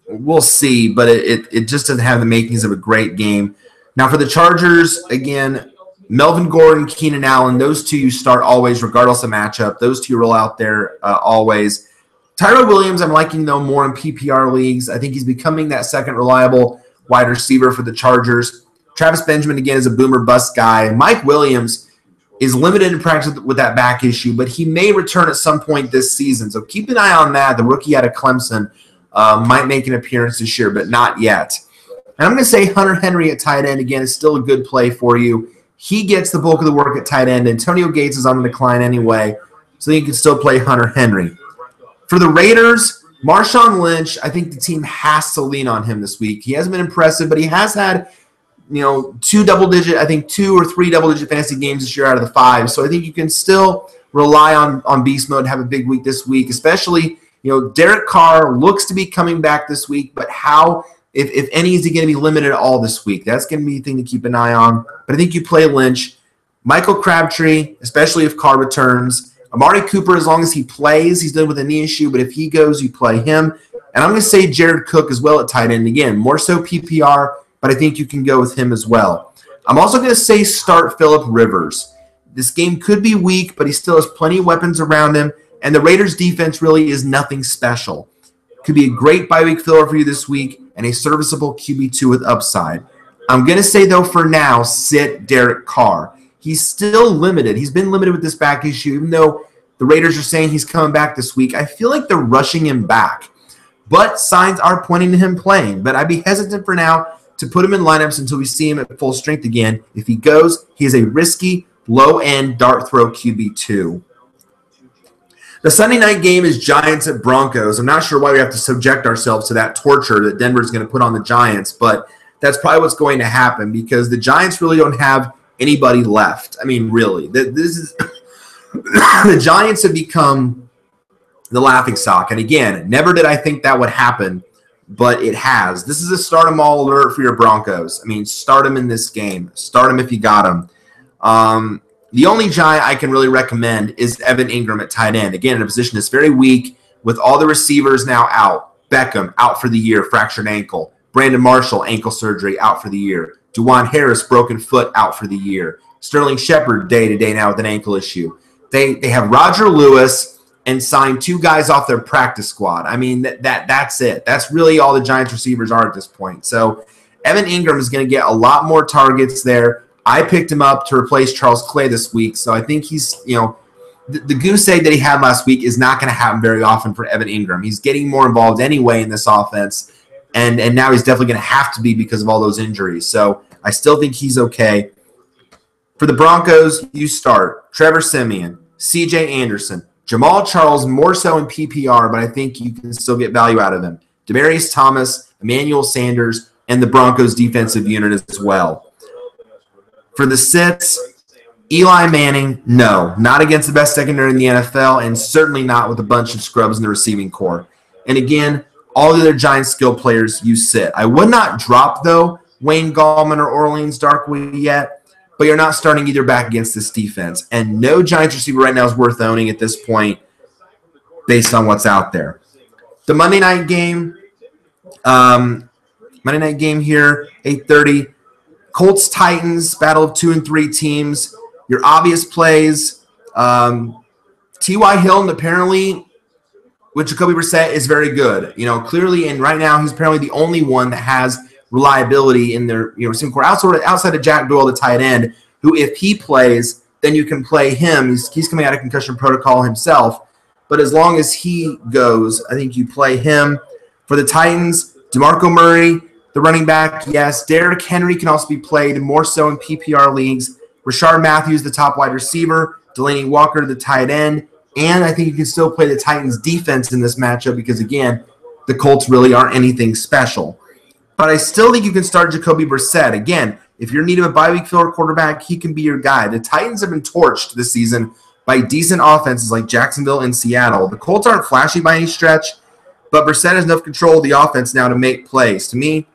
We'll see, but it just doesn't have the makings of a great game. Now for the Chargers, again, Melvin Gordon, Keenan Allen, those 2 you start always regardless of matchup. Those 2 you roll out there always. Tyrell Williams, I'm liking, though, more in PPR leagues. I think he's becoming that second reliable wide receiver for the Chargers. Travis Benjamin, again, is a boomer bust guy. Mike Williams is limited in practice with that back issue, but he may return at some point this season. So keep an eye on that. The rookie out of Clemson might make an appearance this year, but not yet. And I'm going to say Hunter Henry at tight end, again, is still a good play for you. He gets the bulk of the work at tight end. Antonio Gates is on the decline anyway, so you can still play Hunter Henry. For the Raiders, Marshawn Lynch, I think the team has to lean on him this week. He hasn't been impressive, but he has had, 2 or 3 double-digit fantasy games this year out of the 5. So I think you can still rely on beast mode, have a big week this week, especially, Derek Carr looks to be coming back this week, but how, if any, is he going to be limited at all this week? That's going to be a thing to keep an eye on. But I think you play Lynch. Michael Crabtree, especially if Carr returns. Amari Cooper, as long as he plays, he's dealing with a knee issue, but if he goes, you play him. And I'm going to say Jared Cook as well at tight end. Again, more so PPR, but I think you can go with him as well. I'm also going to say start Phillip Rivers. This game could be weak, but he still has plenty of weapons around him, and the Raiders' defense really is nothing special. Could be a great bye-week filler for you this week and a serviceable QB2 with upside. I'm going to say, though, for now, sit Derek Carr. He's still limited. He's been limited with this back issue, even though the Raiders are saying he's coming back this week. I feel like they're rushing him back, but signs are pointing to him playing. But I'd be hesitant for now to put him in lineups until we see him at full strength again. If he goes, he is a risky, low-end dart throw QB2. The Sunday night game is Giants at Broncos. I'm not sure why we have to subject ourselves to that torture that Denver's going to put on the Giants, but that's probably what's going to happen because the Giants really don't have anybody left. I mean, really. This is the Giants have become the laughingstock. And again, never did I think that would happen, but it has. This is a start 'em all alert for your Broncos. I mean, start them in this game. Start them if you got them. The only Giant I can really recommend is Evan Ingram at tight end. Again, in a position that's very weak with all the receivers now out. Beckham out for the year, fractured ankle. Brandon Marshall, ankle surgery, out for the year. Juwan Harris, broken foot, out for the year. Sterling Shepard, day-to-day now with an ankle issue. They have Roger Lewis and signed 2 guys off their practice squad. I mean, that's it. That's really all the Giants receivers are at this point. So Evan Ingram is going to get a lot more targets there. I picked him up to replace Charles Clay this week, so I think he's, the goose egg that he had last week is not going to happen very often for Evan Ingram. He's getting more involved anyway in this offense, and now he's definitely going to have to be because of all those injuries. So I still think he's okay. For the Broncos, you start Trevor Siemian, C.J. Anderson, Jamal Charles, more so in PPR, but I think you can still get value out of him. Demaryius Thomas, Emmanuel Sanders, and the Broncos defensive unit as well. For the sits, Eli Manning, no. Not against the best secondary in the NFL, and certainly not with a bunch of scrubs in the receiving core. And again, all the other Giants skill players you sit. I would not drop, though, Wayne Gallman or Orleans Darkwood yet, but you're not starting either back against this defense. And no Giants receiver right now is worth owning at this point based on what's out there. The Monday night game here, 8:30. Colts-Titans, battle of 2 and 3 teams. Your obvious plays, T.Y. Hilton apparently with Jacoby Brissett is very good. Clearly, and right now he's apparently the only one that has reliability in their receiving core outside of Jack Doyle, the tight end, who if he plays, then you can play him. He's coming out of concussion protocol himself. But as long as he goes, I think you play him. For the Titans, DeMarco Murray, the running back, yes. Derrick Henry can also be played, more so in PPR leagues. Rashard Matthews, the top wide receiver. Delaney Walker, the tight end. And I think you can still play the Titans' defense in this matchup because, again, the Colts really aren't anything special. But I still think you can start Jacoby Brissett. Again, if you're in need of a bye-week filler quarterback, he can be your guy. The Titans have been torched this season by decent offenses like Jacksonville and Seattle. The Colts aren't flashy by any stretch, but Brissett has enough control of the offense now to make plays. To me,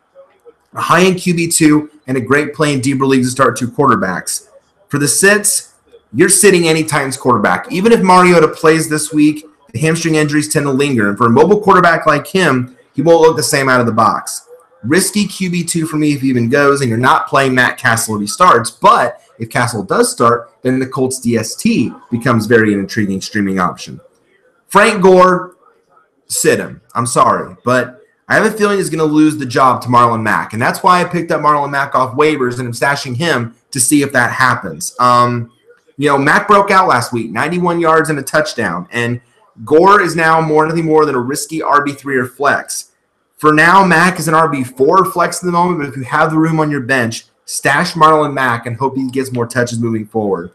a high-end QB2 and a great play in deeper leagues to start 2 quarterbacks. For the sits, you're sitting any Titans quarterback. Even if Mariota plays this week, the hamstring injuries tend to linger. And for a mobile quarterback like him, he won't look the same out of the box. Risky QB2 for me if he even goes, and you're not playing Matt Castle if he starts. But if Castle does start, then the Colts DST becomes very an intriguing streaming option. Frank Gore, sit him. I'm sorry, but I have a feeling he's going to lose the job to Marlon Mack, and that's why I picked up Marlon Mack off waivers and I'm stashing him to see if that happens. Mack broke out last week, 91 yards and a touchdown, and Gore is now nothing more than a risky RB3 or flex. For now, Mack is an RB4 flex at the moment, but if you have the room on your bench, stash Marlon Mack and hope he gets more touches moving forward.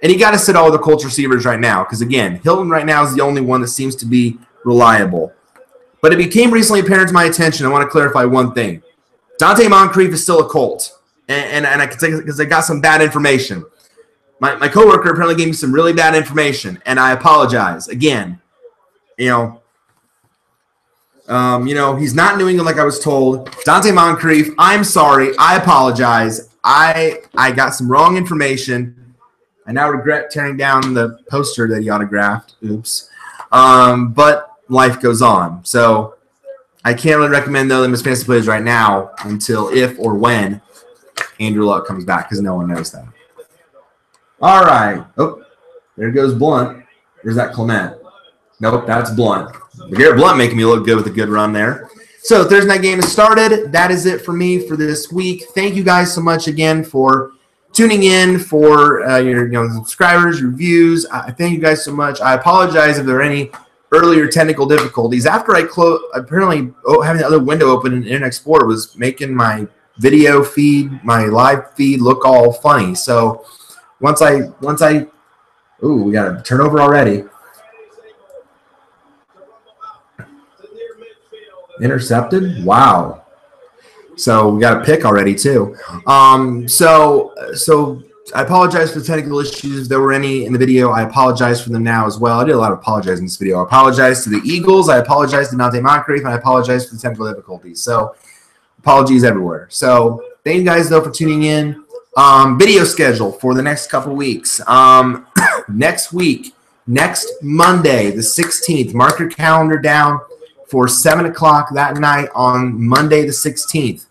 And you got to sit all the Colts receivers right now because, again, Hilton right now is the only one that seems to be reliable. But it became recently apparent to my attention, I want to clarify one thing. Dante Moncrief is still a Colt, and I can say because I got some bad information. My coworker apparently gave me some really bad information, and I apologize. Again, he's not in New England like I was told. Dante Moncrief, I'm sorry. I apologize. I got some wrong information. I now regret tearing down the poster that he autographed. Oops. But life goes on. So I can't really recommend them as fantasy players right now until if or when Andrew Luck comes back, because no one knows that. All right. Oh, there goes Blunt. Or is that Clement? Nope, that's Blunt. Garrett Blunt making me look good with a good run there. So Thursday night game is started. That is it for me for this week. Thank you guys so much again for tuning in, for your subscribers, reviews. I thank you guys so much. I apologize if there are any earlier technical difficulties. After I closed, apparently having the other window open in Internet Explorer was making my video feed, my live feed look all funny. So once I we got a turnover already. Intercepted? Wow. So we got a pick already too. So I apologize for the technical issues. If there were any in the video, I apologize for them now as well. I did a lot of apologizing in this video. I apologize to the Eagles. I apologize to Dante Moncrief, and I apologize for the technical difficulties. So apologies everywhere. So thank you guys, though, for tuning in. Video schedule for the next couple weeks. Next week, next Monday, the 16th, mark your calendar down for 7 o'clock that night on Monday the 16th.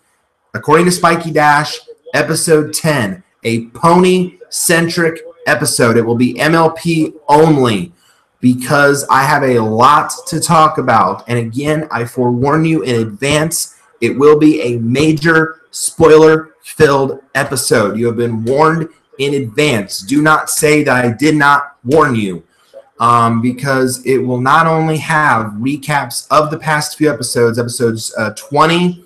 According to Spiky Dash, episode 10, a pony-centric episode. It will be MLP only because I have a lot to talk about. And again, I forewarn you in advance, it will be a major spoiler-filled episode. You have been warned in advance. Do not say that I did not warn you. Because it will not only have recaps of the past few episodes, episodes 20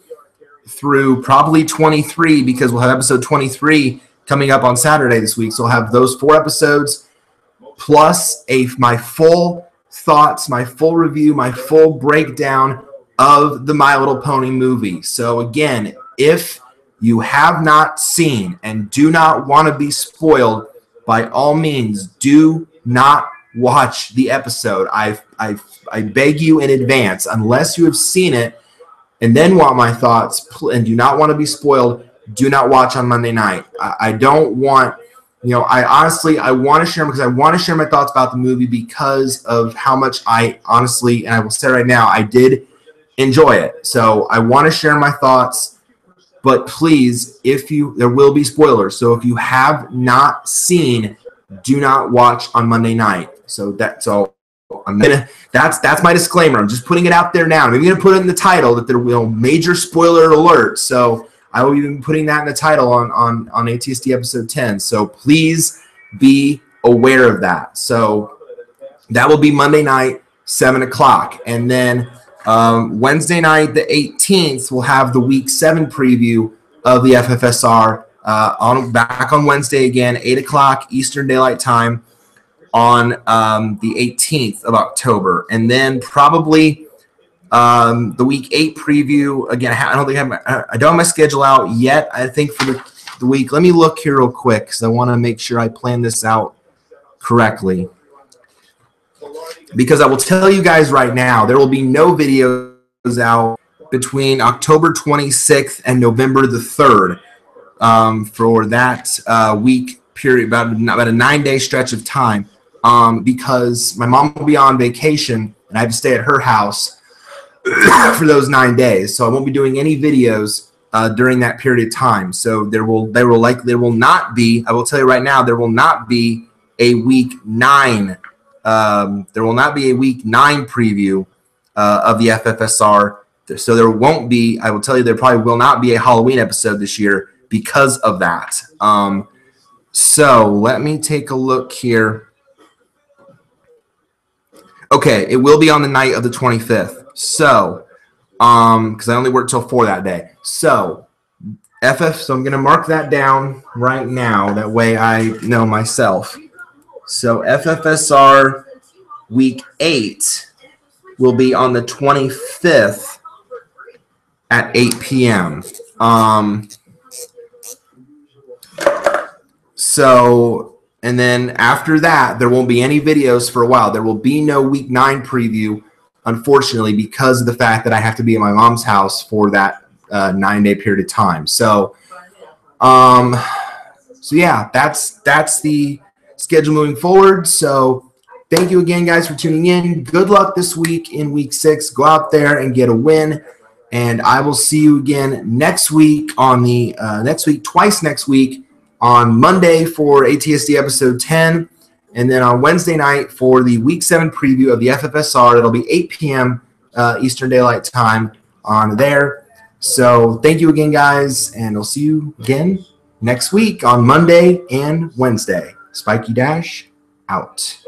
through probably 23, because we'll have episode 23 coming up on Saturday this week. So we'll have those 4 episodes plus my full thoughts, my full review, my full breakdown of the My Little Pony movie. So again, if you have not seen and do not want to be spoiled, by all means, do not watch the episode. I beg you in advance, unless you have seen it and then want my thoughts and do not want to be spoiled, do not watch on Monday night. I don't want, I honestly want to share them because I want to share my thoughts about the movie because of how much I honestly, and I will say right now, I did enjoy it. So I want to share my thoughts, but please, there will be spoilers. So if you have not seen, do not watch on Monday night. So that's my disclaimer. I'm just putting it out there now. I'm even gonna put it in the title that there will major spoiler alert. So I will be putting that in the title on ATSD episode 10. So please be aware of that. So that will be Monday night, 7 o'clock, and then Wednesday night, the 18th, we'll have the Week 7 preview of the FFSR back on Wednesday again, 8 o'clock Eastern Daylight Time on the 18th of October. And then probably the Week 8 preview, again, I don't have my schedule out yet, I think, for the week. Let me look here real quick because I want to make sure I plan this out correctly. Because I will tell you guys right now, there will be no videos out between October 26th and November the 3rd for that week period, about a 9-day stretch of time, because my mom will be on vacation and I have to stay at her house for those 9 days. So I won't be doing any videos during that period of time. So there will not be, I will tell you right now, there will not be a Week 9. There will not be a Week 9 preview of the FFSR. So there won't be, I will tell you, there probably will not be a Halloween episode this year because of that. So let me take a look here. Okay, it will be on the night of the 25th. So, because I only work till 4 that day. So, so I'm going to mark that down right now. That way I know myself. So FFSR Week 8 will be on the 25th at 8 p.m. So, and then after that, there won't be any videos for a while. There will be no Week 9 preview, unfortunately, because of the fact that I have to be at my mom's house for that 9-day period of time. So, yeah, that's the schedule moving forward. So thank you again, guys, for tuning in. Good luck this week in week 6. Go out there and get a win. And I will see you again next week on the twice next week on Monday for ATSD episode 10. And then on Wednesday night for the week 7 preview of the FFSR. It'll be 8 p.m. Eastern Daylight Time on there. So thank you again, guys. And I'll see you again next week on Monday and Wednesday. Spiky Dash out.